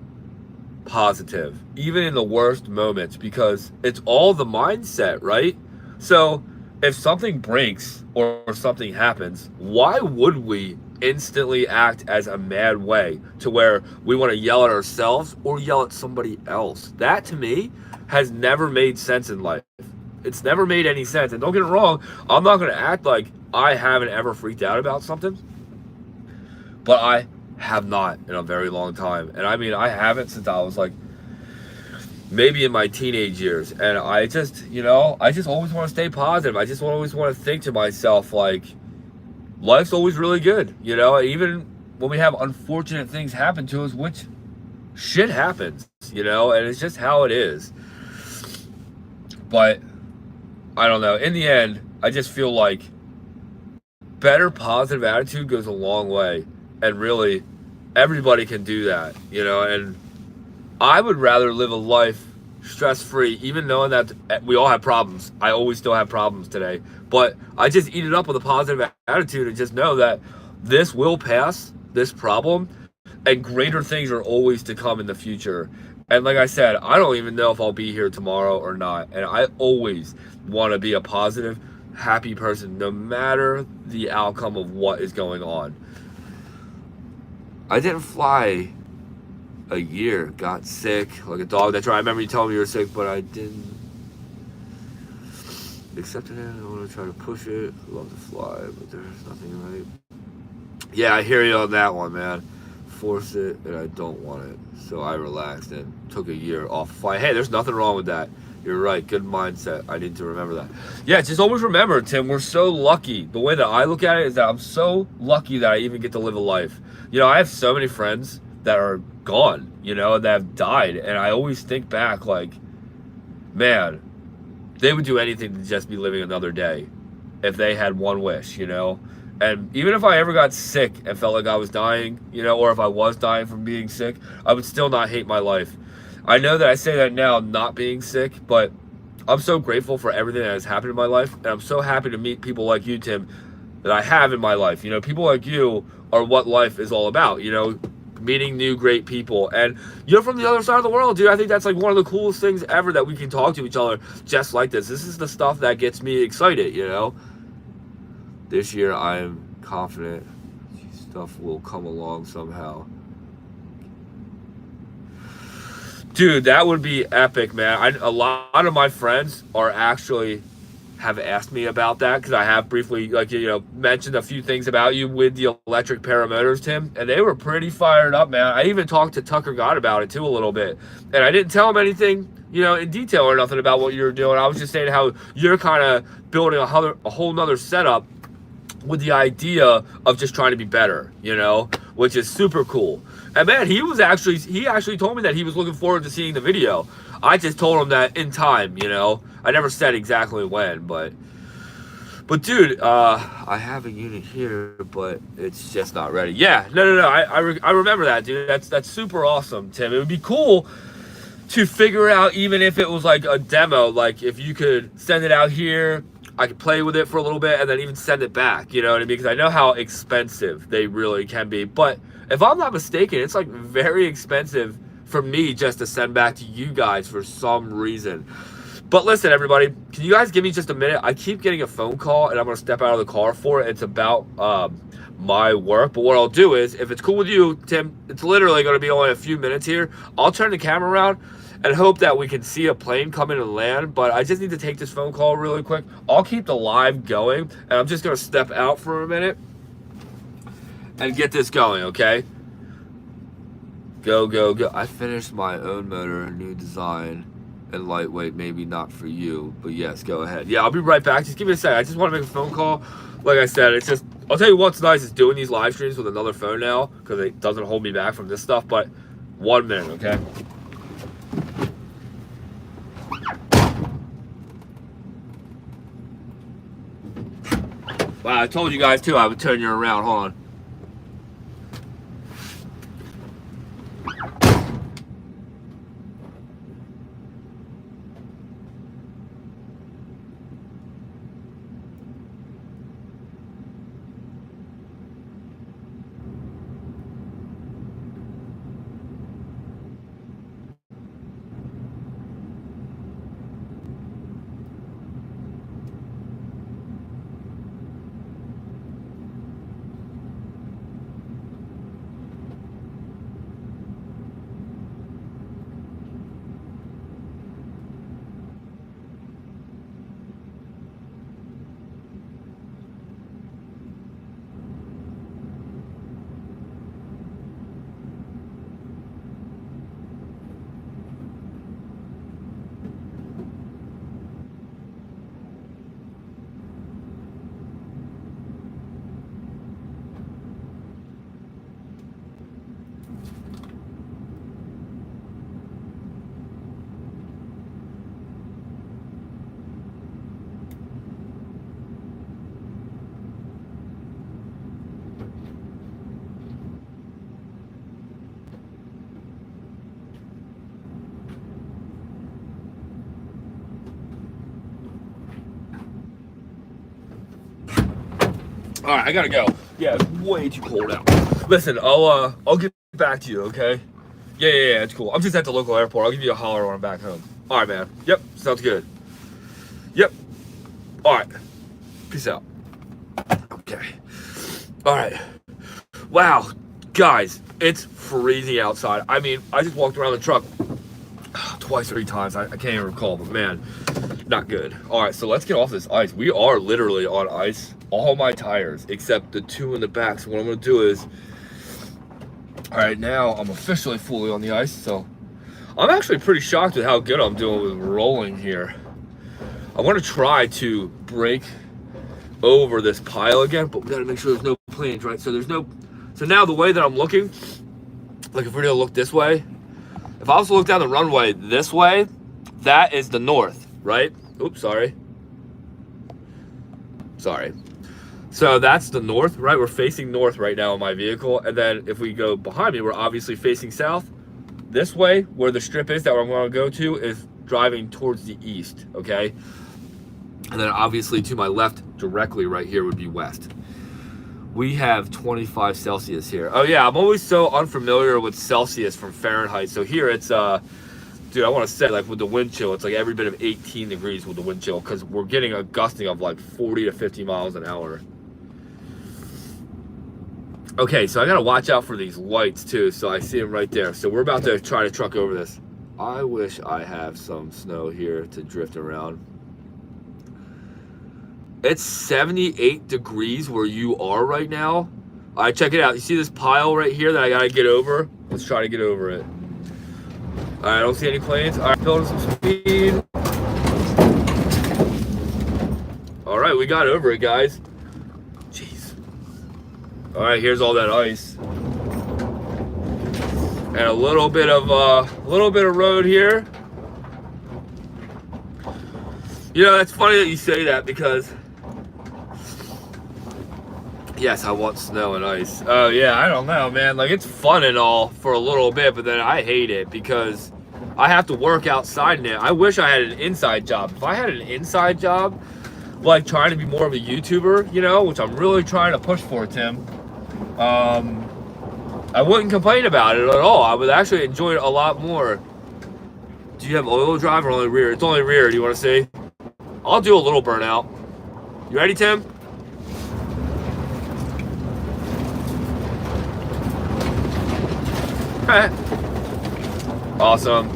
positive, even in the worst moments, because it's all the mindset, right? So if something breaks or something happens, why would we instantly act as a mad way to where we want to yell at ourselves or yell at somebody else? That to me has never made sense in life. It's never made any sense. And don't get it wrong, I'm not going to act like I haven't ever freaked out about something, but I have not in a very long time. And I mean, I haven't since I was like maybe in my teenage years. And I just, you know, I just always want to stay positive. I just always want to think to myself, like, life's always really good, you know, even when we have unfortunate things happen to us, which shit happens, you know, and it's just how it is. But I don't know. In the end, I just feel like better positive attitude goes a long way. And really, everybody can do that, you know. And I would rather live a life stress-free, even knowing that we all have problems. I always still have problems today. But I just eat it up with a positive attitude and just know that this will pass, this problem, and greater things are always to come in the future. And like I said, I don't even know if I'll be here tomorrow or not. And I always want to be a positive, happy person, no matter the outcome of what is going on. I didn't fly a year, got sick like a dog. That's right. I remember you telling me you were sick, but I didn't accept it. I want to try to push it. I love to fly, but there's nothing right. Yeah, I hear you on that one, man. Force it, and I don't want it. So I relaxed and took a year off flying. Hey, there's nothing wrong with that. You're right. Good mindset. I need to remember that. Yeah, just always remember, Tim, we're so lucky. The way that I look at it is that I'm so lucky that I even get to live a life. You know, I have so many friends that are gone, you know, that have died. And I always think back like, man, they would do anything to just be living another day if they had one wish, you know. And even if I ever got sick and felt like I was dying, you know, or if I was dying from being sick, I would still not hate my life. I know that I say that now not being sick, but I'm so grateful for everything that has happened in my life. And I'm so happy to meet people like you, Tim, that I have in my life. You know, people like you are what life is all about, you know, meeting new great people. And you're from the other side of the world, dude. I think that's like one of the coolest things ever, that we can talk to each other just like this. This is the stuff that gets me excited, you know. This year, I am confident stuff will come along somehow. Dude, that would be epic, man. A lot of my friends are actually have asked me about that, because I have briefly, like, you know, mentioned a few things about you with the electric paramotors, Tim, and they were pretty fired up, man. I even talked to Tucker God about it too a little bit, and I didn't tell him anything, you know, in detail or nothing about what you were doing. I was just saying how you're kind of building a whole nother setup with the idea of just trying to be better, you know, which is super cool. And man, he actually told me that he was looking forward to seeing the video. I just told him that in time, you know. I never said exactly when, but But dude, I have a unit here, but it's just not ready. Yeah, no. I remember that, dude. That's super awesome, Tim. It would be cool to figure out, even if it was like a demo, like if you could send it out here, I could play with it for a little bit and then even send it back, you know what I mean? Because I know how expensive they really can be. But if I'm not mistaken, it's like very expensive for me just to send back to you guys for some reason. But listen, everybody, can you guys give me just a minute? I keep getting a phone call and I'm going to step out of the car for it. It's about my work. But what I'll do is, if it's cool with you, Tim, it's literally going to be only a few minutes here. I'll turn the camera around and hope that we can see a plane come in and land. But I just need to take this phone call really quick. I'll keep the live going, and I'm just going to step out for a minute and get this going, okay? Go, go, go. I finished my own motor, new design, and lightweight, maybe not for you, but yes, go ahead. Yeah, I'll be right back. Just give me a second. I just want to make a phone call. Like I said, it's just, I'll tell you what's nice is doing these live streams with another phone now, because it doesn't hold me back from this stuff. But 1 minute, okay? Wow, I told you guys too I would turn you around. Hold on. All right, I gotta go. Yeah, it's way too cold out. Listen, I'll get back to you, okay? Yeah, it's cool. I'm just at the local airport. I'll give you a holler when I'm back home. All right, man. Yep, sounds good. Yep. All right. Peace out. Okay. All right. Wow, guys, it's freezing outside. I mean, I just walked around the truck twice, 3 times. I can't even recall, but man, not good. All right, so let's get off this ice. We are literally on ice. All my tires, except the 2 in the back. So what I'm gonna do is, all right, now I'm officially fully on the ice. So I'm actually pretty shocked with how good I'm doing with rolling here. I want to try to break over this pile again, but we gotta make sure there's no planes, right? So there's no, so now the way that I'm looking, like if we're gonna look this way, if I was to look down the runway this way, that is the north, right? Oops, sorry. So that's the north, right? We're facing north right now in my vehicle. And then if we go behind me, we're obviously facing south. This way, where the strip is that I'm going to go to, is driving towards the east, okay? And then obviously to my left, directly right here, would be west. We have 25 Celsius here. Oh yeah, I'm always so unfamiliar with Celsius from Fahrenheit. So here it's, dude, I want to say, like, with the wind chill, it's like every bit of 18 degrees with the wind chill, because we're getting a gusting of like 40 to 50 miles an hour. Okay, so I gotta watch out for these lights too. So I see them right there. So we're about to try to truck over this. I wish I have some snow here to drift around. It's 78 degrees where you are right now. All right, check it out. You see this pile right here that I gotta get over? Let's try to get over it. All right, I don't see any planes. All right, building some speed. All right, we got over it, guys. Jeez. All right, here's all that ice. And a little bit of road here. You know, it's funny that you say that, because Yes, I want snow and ice. Oh yeah, I don't know, man. Like it's fun and all for a little bit, but then I hate it because I have to work outside now. I wish I had an inside job. If I had an inside job, like trying to be more of a YouTuber, you know, which I'm really trying to push for, Tim, I wouldn't complain about it at all. I would actually enjoy it a lot more. Do you have oil drive or only rear? It's only rear. Do you want to see? I'll do a little burnout. You ready, Tim? Awesome.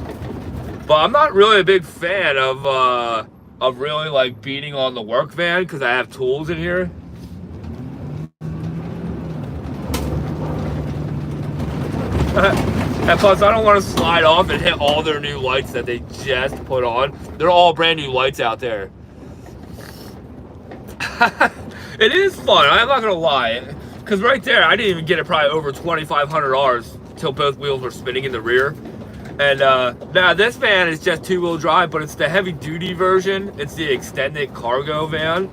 But I'm not really a big fan of really like beating on the work van because I have tools in here. And plus, I don't want to slide off and hit all their new lights that they just put on. They're all brand new lights out there. It is fun, I'm not gonna lie. Because right there, I didn't even get it probably over $2,500 until both wheels were spinning in the rear. And now this van is just two-wheel drive, but it's the heavy-duty version. It's the extended cargo van,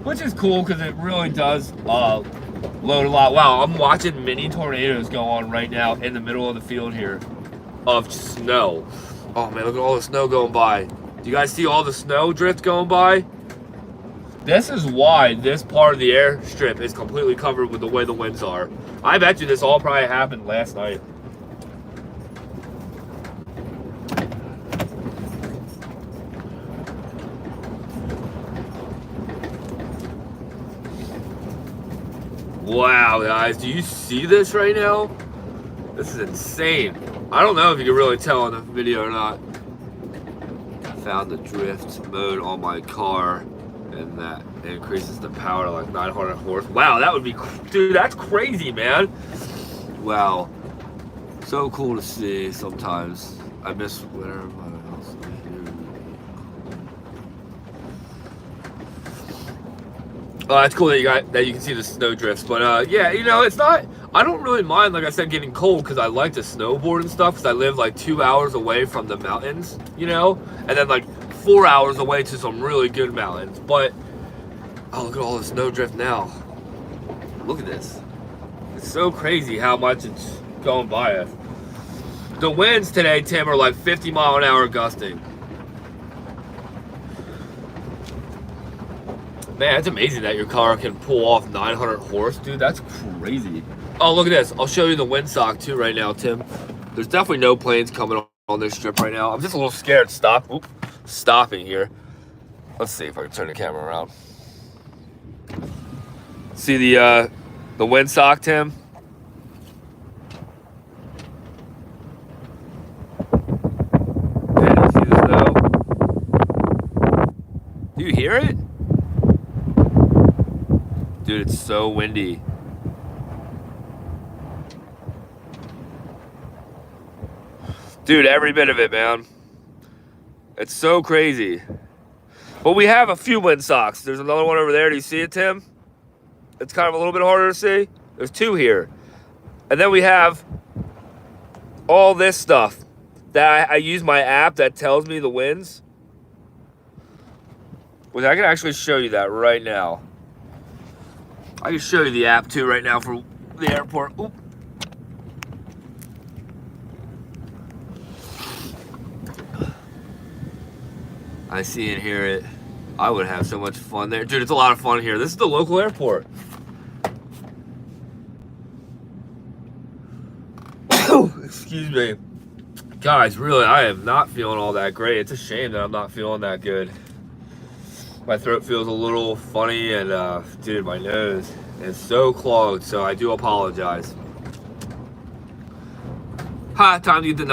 which is cool because it really does load a lot. Wow, I'm watching mini tornadoes go on right now in the middle of the field here of snow. Oh man, look at all the snow going by. Do you guys see all the snow drift going by? This is why this part of the airstrip is completely covered with the way the winds are. I bet you this all probably happened last night. Wow, guys, do you see this right now? This is insane. I don't know if you can really tell in the video or not. Found the drift mode on my car, and that increases the power to like 900 horse. Wow, that would be, dude, that's crazy, man. Wow, so cool to see sometimes. I miss winter. It's cool that you can see the snow drifts, but yeah, you know, it's not. I don't really mind, like I said, getting cold because I like to snowboard and stuff. Because I live like 2 hours away from the mountains, you know, and then like 4 hours away to some really good mountains. But oh, look at all the snow drift now. Look at this. It's so crazy how much it's going by us. The winds today, Tim, are like 50-mile-an-hour gusting. Man, it's amazing that your car can pull off 900 horse, dude. That's crazy. Oh, look at this. I'll show you the windsock too right now, Tim. There's definitely no planes coming on this strip right now. I'm just a little scared stopping here. Let's see if I can turn the camera around. See the windsock, Tim? Man, you see the snow? Do you hear it? Dude, it's so windy. Dude, every bit of it, man. It's so crazy. But we have a few windsocks. There's another one over there. Do you see it, Tim? It's kind of a little bit harder to see. There's two here. And then we have all this stuff that I use my app that tells me the winds. Which I can actually show you that right now. I can show you the app too right now for the airport. Oop. I see and hear it. I would have so much fun there. Dude, it's a lot of fun here. This is the local airport. Excuse me. Guys, really, I am not feeling all that great. It's a shame that I'm not feeling that good. My throat feels a little funny, and dude, my nose is so clogged, so I do apologize. Time to get the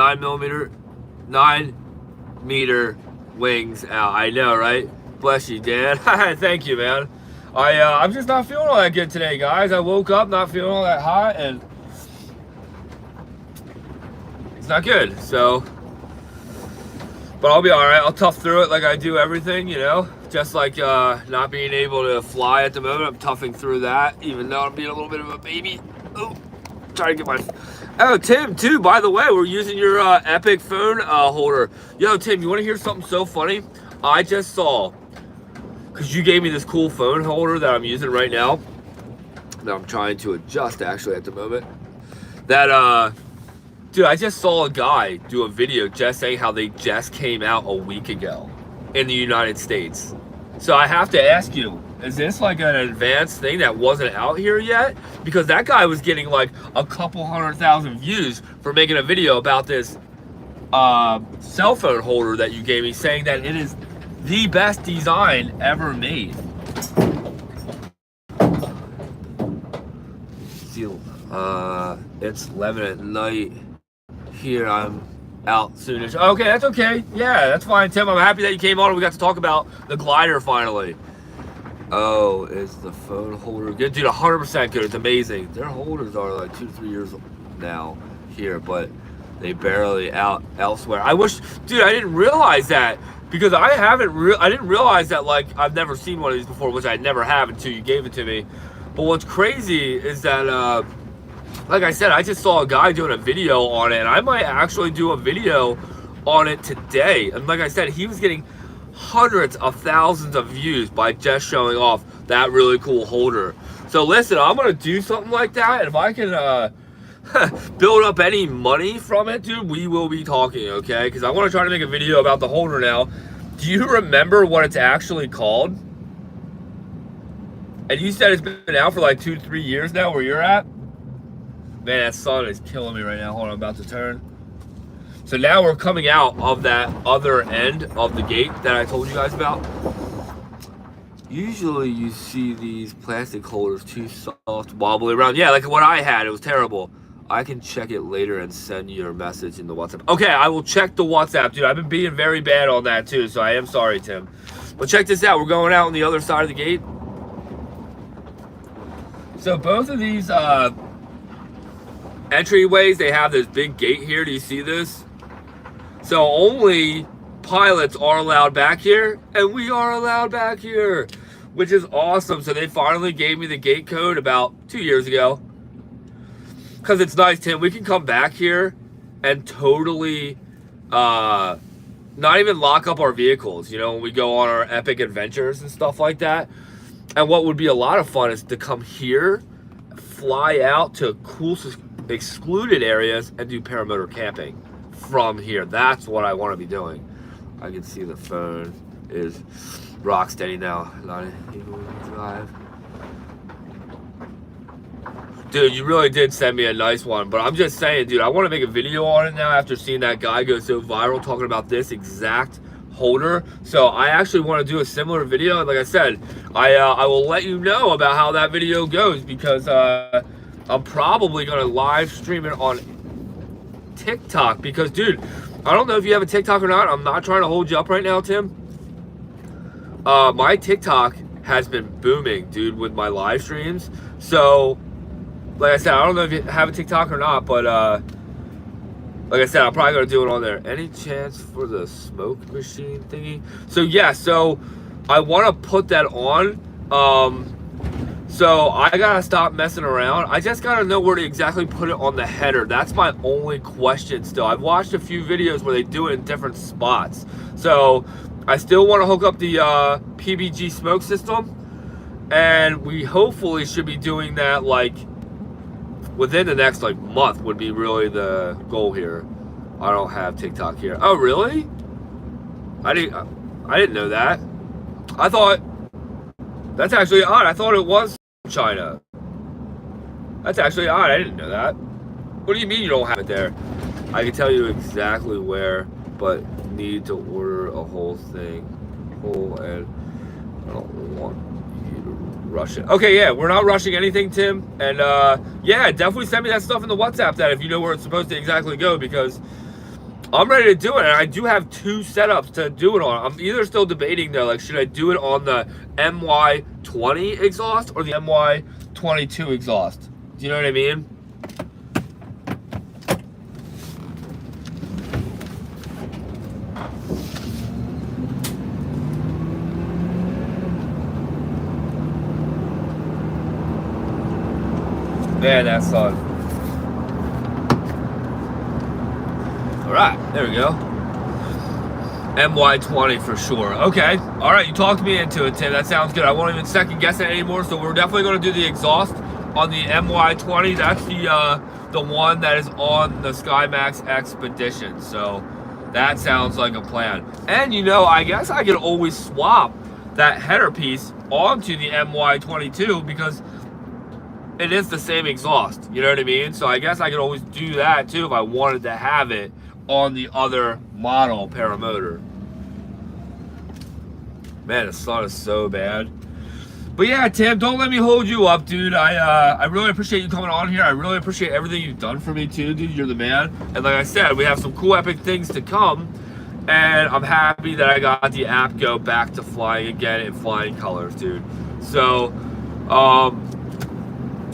9-meter wings out. I know, right? Bless you, Dan. Thank you, man. I'm just not feeling all that good today, guys. I woke up not feeling all that hot, and it's not good. So, but I'll be all right. I'll tough through it like I do everything, you know. Just like not being able to fly at the moment, I'm toughing through that, even though I'm being a little bit of a baby. Oh, trying to get my... Oh, Tim, too, by the way, we're using your Epic phone holder. Yo, Tim, you want to hear something so funny? I just saw, because you gave me this cool phone holder that I'm using right now. that I'm trying to adjust actually at the moment. That dude, I just saw a guy do a video just saying how they just came out a week ago in the United States. So I have to ask you, is this like an advanced thing that wasn't out here yet? Because that guy was getting like a couple 100,000 views for making a video about this cell phone holder that you gave me, saying that it is the best design ever made. It's 11 at night. Here I'm out soonish. Okay, that's okay. Yeah, that's fine, Tim. I'm happy that you came on and we got to talk about the glider finally. Oh, is the phone holder good? Dude, 100% good. It's amazing. Their holders are like 2 to 3 years old now here, but they barely out elsewhere. I wish, dude, I didn't realize that, because I didn't realize that, like, I've never seen one of these before, which I never have until you gave it to me. But what's crazy is that, like I said, I just saw a guy doing a video on it, and I might actually do a video on it today. And like I said, he was getting hundreds of thousands of views by just showing off that really cool holder. So listen, I'm gonna do something like that, and if I can build up any money from it, dude, we will be talking, okay? Because I want to try to make a video about the holder now. Do you remember what it's actually called? And you said it's been out for like 2 to 3 years now where you're at? Man, that sun is killing me right now. Hold on, I'm about to turn. So now we're coming out of that other end of the gate that I told you guys about. Usually you see these plastic holders too soft, wobbly around. Yeah, like what I had, it was terrible. I can check it later and send you a message in the WhatsApp. Okay, I will check the WhatsApp, dude. I've been being very bad on that too, so I am sorry, Tim. But check this out. We're going out on the other side of the gate. So both of these entryways, they have this big gate here. Do you see this? So only pilots are allowed back here, and we are allowed back here, which is awesome. So they finally gave me the gate code about 2 years ago. Because it's nice, Tim. We can come back here and totally not even lock up our vehicles, you know, when we go on our epic adventures and stuff like that. And what would be a lot of fun is to come here, fly out to cool excluded areas, and do paramotor camping from here. That's what I want to be doing. I can see the phone is rock steady now. Drive. Dude, you really did send me a nice one, but I'm just saying, dude, I want to make a video on it now after seeing that guy go so viral talking about this exact holder. So I actually want to do a similar video, and like I said, I will let you know about how that video goes, because I'm probably going to live stream it on TikTok, because, dude, I don't know if you have a TikTok or not. I'm not trying to hold you up right now, Tim. My TikTok has been booming, dude, with my live streams. So like I said, I don't know if you have a TikTok or not, but like I said, I'm probably gonna do it on there. Any chance for the smoke machine thingy? So yeah, so I want to put that on. So I gotta stop messing around. I just gotta know where to exactly put it on the header. That's my only question still. I've watched a few videos where they do it in different spots. So I still want to hook up the PBG smoke system, and we hopefully should be doing that like within the next like month would be really the goal here. I don't have TikTok here. Oh really? I didn't know that. I thought that's actually odd. I thought it was China. That's actually odd. I didn't know that. What do you mean you don't have it there? I can tell you exactly where, but need to order a whole thing. And I don't want you to rush it. Okay, yeah, we're not rushing anything, Tim. And yeah, definitely send me that stuff in the WhatsApp that if you know where it's supposed to exactly go, because I'm ready to do it, and I do have 2 setups to do it on. I'm either still debating though, like should I do it on the MY20 exhaust or the MY22 exhaust? Do you know what I mean? Man, that sun. All right, there we go. MY20 for sure. Okay, all right, you talked me into it, Tim. That sounds good. I won't even second guess it anymore, so we're definitely going to do the exhaust on the MY20. That's the one that is on the SkyMax Expedition. So that sounds like a plan. And you know, I guess I could always swap that header piece onto the MY22 because it is the same exhaust. You know what I mean? So I guess I could always do that too if I wanted to have it on the other model paramotor. Man, the sun is so bad. But yeah, Tim, don't let me hold you up, dude. I really appreciate you coming on here. I really appreciate everything you've done for me too, dude. You're the man. And like I said, we have some cool epic things to come. And I'm happy that I got the app go back to flying again in flying colors, dude. So,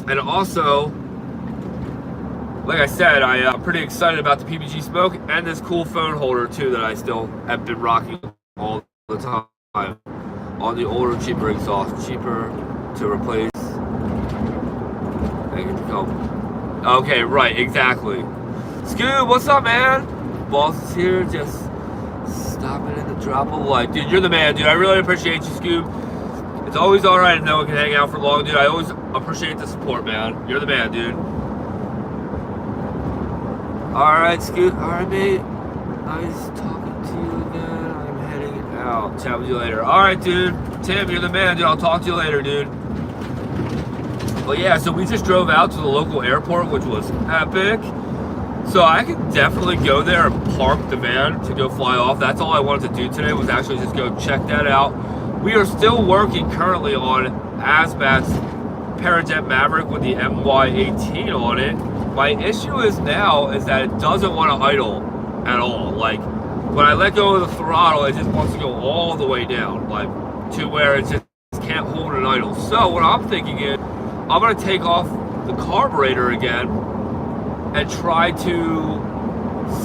and also, like I said, I'm pretty excited about the PPG Smoke and this cool phone holder too that I still have been rocking all the time on the older, cheaper exhaust. Cheaper to replace. Okay, right, exactly. Scoob, what's up, man? Boss is here, just stopping in to drop a like. Dude, you're the man, dude. I really appreciate you, Scoob. It's always alright to know we can hang out for long, dude. I always appreciate the support, man. You're the man, dude. Alright, Scoob. Alright, mate. Nice talking to you again. I'm heading out. Chat with you later. Alright, dude. Tim, you're the man, dude. I'll talk to you later, dude. But yeah, so we just drove out to the local airport, which was epic. So I could definitely go there and park the van to go fly off. That's all I wanted to do today, was actually just go check that out. We are still working currently on Azmat's Parajet Maverick with the MY18 on it. My issue is now is that it doesn't want to idle at all. Like when I let go of the throttle, it just wants to go all the way down, like to where it just can't hold an idle. So what I'm thinking is I'm going to take off the carburetor again and try to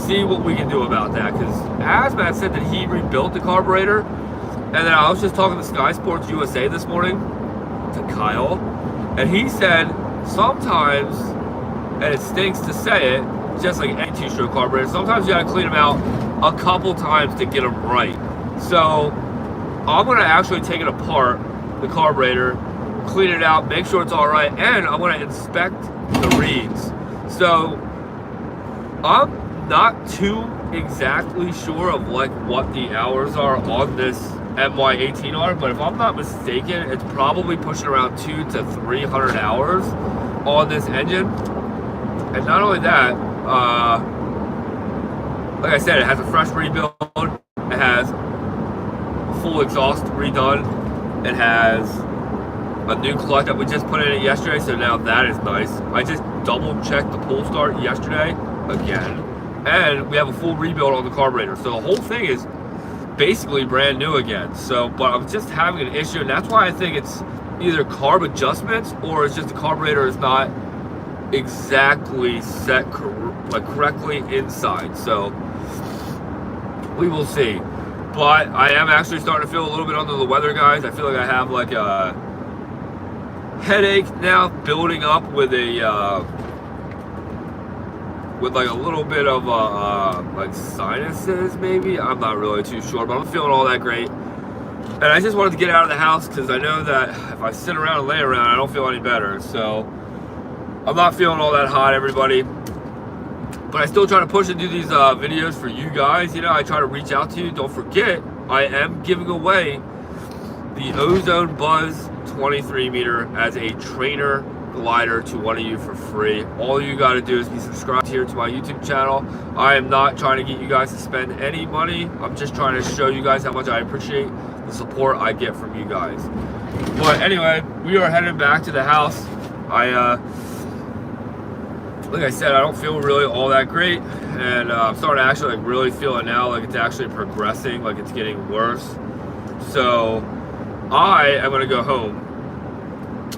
see what we can do about that, because Azmat said that he rebuilt the carburetor. And then I was just talking to Sky Sports USA this morning to Kyle, and he said sometimes, and it stinks to say it, just like any two-stroke carburetor, sometimes you gotta clean them out a couple times to get them right. So I'm gonna actually take it apart, the carburetor, clean it out, make sure it's all right, and I'm gonna inspect the reeds. So I'm not too exactly sure of like what the hours are on this MY18R, but if I'm not mistaken, it's probably pushing around 200 to 300 hours on this engine. And not only that, like I said, it has a fresh rebuild. It has full exhaust redone. It has a new clutch that we just put in it yesterday, so now that is nice. I just double checked the pull start yesterday again, and we have a full rebuild on the carburetor. So the whole thing is basically brand new again. So, but I'm just having an issue, and that's why I think it's either carb adjustments or it's just the carburetor is not exactly set correctly inside. So we will see. But I am actually starting to feel a little bit under the weather, guys. I feel like I have like a headache now building up with a with like a little bit of like sinuses maybe. I'm not really too sure, but I'm feeling all that great. And I just wanted to get out of the house because I know that if I sit around and lay around, I don't feel any better. So I'm not feeling all that hot, everybody. But I still try to push and do these videos for you guys. You know, I try to reach out to you. Don't forget, I am giving away the Ozone Buzz 23 meter as a trainer glider to one of you for free. All you got to do is be subscribed here to my YouTube channel. I am not trying to get you guys to spend any money. I'm just trying to show you guys how much I appreciate the support I get from you guys. But anyway, we are heading back to the house. Like I said, I don't feel really all that great, and I'm starting to actually like really feel it now, like it's actually progressing, like it's getting worse. So I am gonna go home.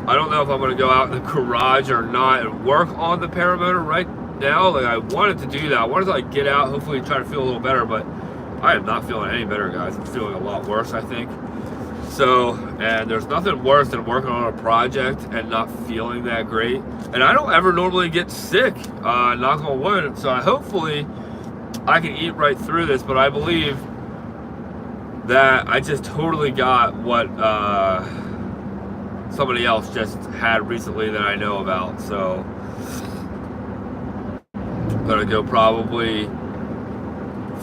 I don't know if I'm gonna go out in the garage or not and work on the paramotor right now. Like I wanted to do that. I wanted to like get out, hopefully try to feel a little better, but I am not feeling any better, guys. I'm feeling a lot worse, I think. So, and there's nothing worse than working on a project and not feeling that great. And I don't ever normally get sick, knock on wood. So hopefully I can eat right through this, but I believe that I just totally got what somebody else just had recently that I know about. So I'm gonna go probably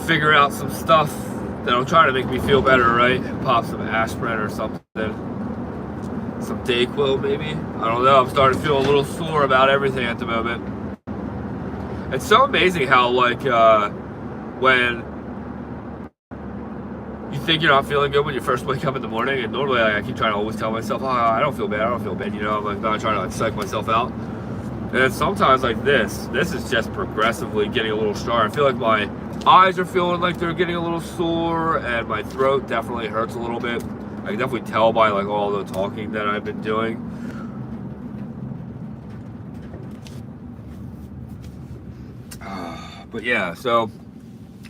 figure out some stuff that'll try to make me feel better, right? Pop some aspirin or something. Some Dayquil maybe. I don't know. I'm starting to feel a little sore about everything at the moment. It's so amazing how, like, when you think you're not feeling good when you first wake up in the morning, and normally I keep trying to always tell myself, oh, I don't feel bad, you know, I'm like not trying to like psych myself out. And then sometimes like this is just progressively getting a little stronger. I feel like my eyes are feeling like they're getting a little sore, and my throat definitely hurts a little bit. I can definitely tell by like all the talking that I've been doing. But yeah,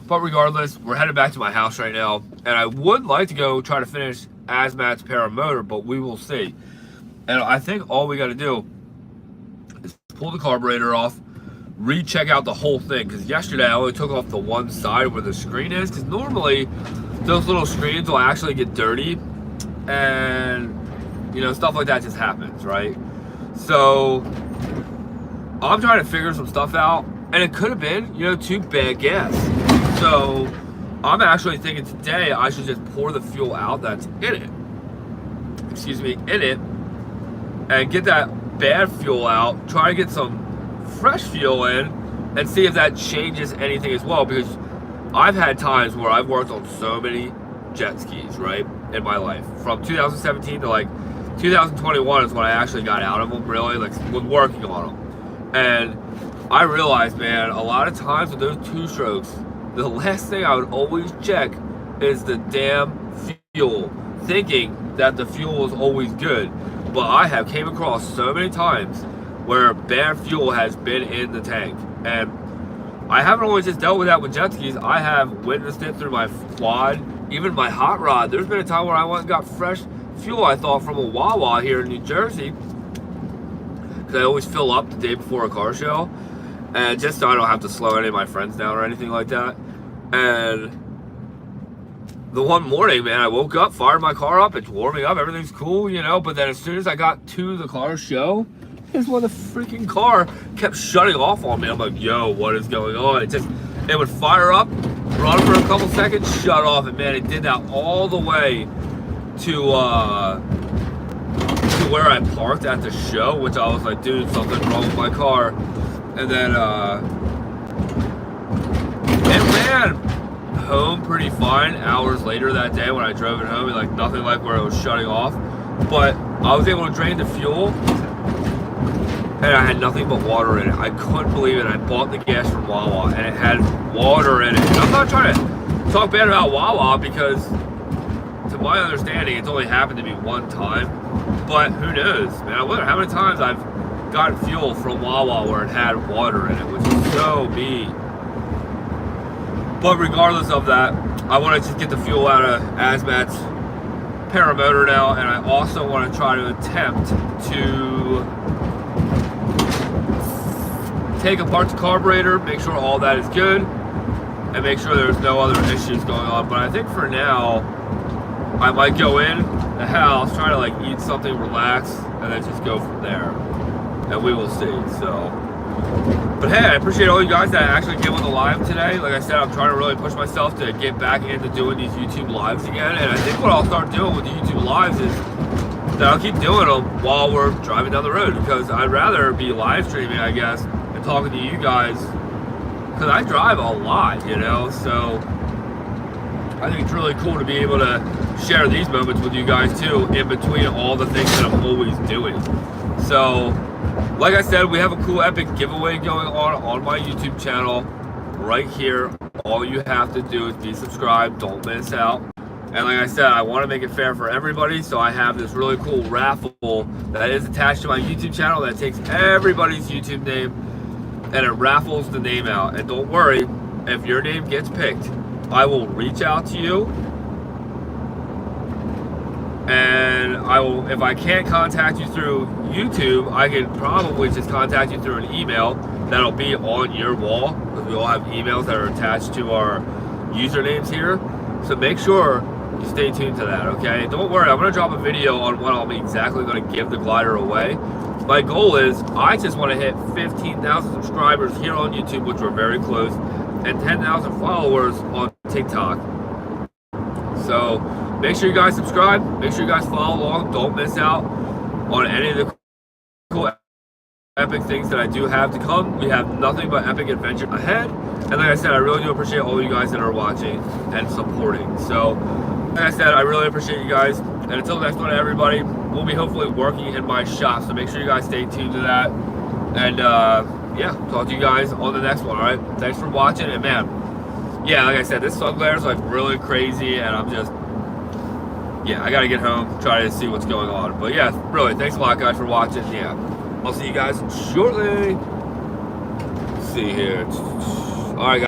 but regardless, we're headed back to my house right now, and I would like to go try to finish Asmat's Paramotor, but we will see. And I think all we got to do is pull the carburetor off, recheck out the whole thing, because yesterday I only took off the one side where the screen is, because normally those little screens will actually get dirty, and you know, stuff like that just happens, right? So I'm trying to figure some stuff out, and it could have been, you know, too bad gas. So I'm actually thinking today I should just pour the fuel out that's in it, and get that bad fuel out, try to get some fresh fuel in, and see if that changes anything as well, because I've had times where I've worked on so many jet skis, right, in my life. From 2017 to like 2021 is when I actually got out of them, really, like was working on them. And I realized, man, a lot of times with those two-strokes, the last thing I would always check is the damn fuel, thinking that the fuel was always good. But I have came across so many times where bad fuel has been in the tank. And I haven't always just dealt with that with jet skis. I have witnessed it through my quad, even my hot rod. There's been a time where I went and got fresh fuel, I thought, from a Wawa here in New Jersey, because I always fill up the day before a car show, and just so I don't have to slow any of my friends down or anything like that. And the one morning, man, I woke up, fired my car up, it's warming up, everything's cool, you know, but then as soon as I got to the car show, here's when the freaking car kept shutting off on me. I'm like, yo, what is going on? It would fire up, run for a couple seconds, shut off, and man, it did that all the way to where I parked at the show, which I was like, dude, something's wrong with my car. And then it ran home pretty fine hours later that day when I drove it home, and like nothing like where it was shutting off. But I was able to drain the fuel, and I had nothing but water in it. I couldn't believe it. I bought the gas from Wawa, and it had water in it. And I'm not trying to talk bad about Wawa, because to my understanding, it's only happened to me one time. But who knows, man? I wonder how many times I've gotten fuel from Wawa where it had water in it, which is so mean. But regardless of that, I want to just get the fuel out of Asmat's Paramotor now, and I also want to try to attempt to take apart the carburetor, make sure all that is good, and make sure there's no other issues going on. But I think for now, I might go in the house, try to like eat something, relax, and then just go from there. And we will see. So, but hey, I appreciate all you guys that actually came on the live today. Like I said, I'm trying to really push myself to get back into doing these YouTube lives again. And I think what I'll start doing with the YouTube lives is that I'll keep doing them while we're driving down the road, because I'd rather be live streaming, I guess, and talking to you guys, because I drive a lot, you know. So I think it's really cool to be able to share these moments with you guys too, in between all the things that I'm always doing. So, like I said, we have a cool epic giveaway going on my YouTube channel right here. All you have to do is be subscribed, don't miss out. And like I said, I want to make it fair for everybody, so I have this really cool raffle that is attached to my YouTube channel that takes everybody's YouTube name and it raffles the name out. And don't worry, if your name gets picked, I will reach out to you, and I will, if I can't contact you through YouTube, I can probably just contact you through an email that'll be on your wall, because we all have emails that are attached to our usernames here. So make sure Just stay tuned to that, okay? Don't worry, I'm going to drop a video on what I'm exactly going to give the glider away. My goal is, I just want to hit 15,000 subscribers here on YouTube, which we're very close, and 10,000 followers on TikTok. So make sure you guys subscribe, make sure you guys follow along, don't miss out on any of the cool epic things that I do have to come. We have nothing but epic adventure ahead. And like I said, I really do appreciate all you guys that are watching and supporting. So like I said, I really appreciate you guys. And until next one, everybody, we'll be hopefully working in my shop. So make sure you guys stay tuned to that. And yeah, talk to you guys on the next one, all right? Thanks for watching. And man, yeah, like I said, this sun glare is like really crazy. And I'm just, yeah, I got to get home, try to see what's going on. But yeah, really, thanks a lot, guys, for watching. Yeah, I'll see you guys shortly. See you here. All right, guys.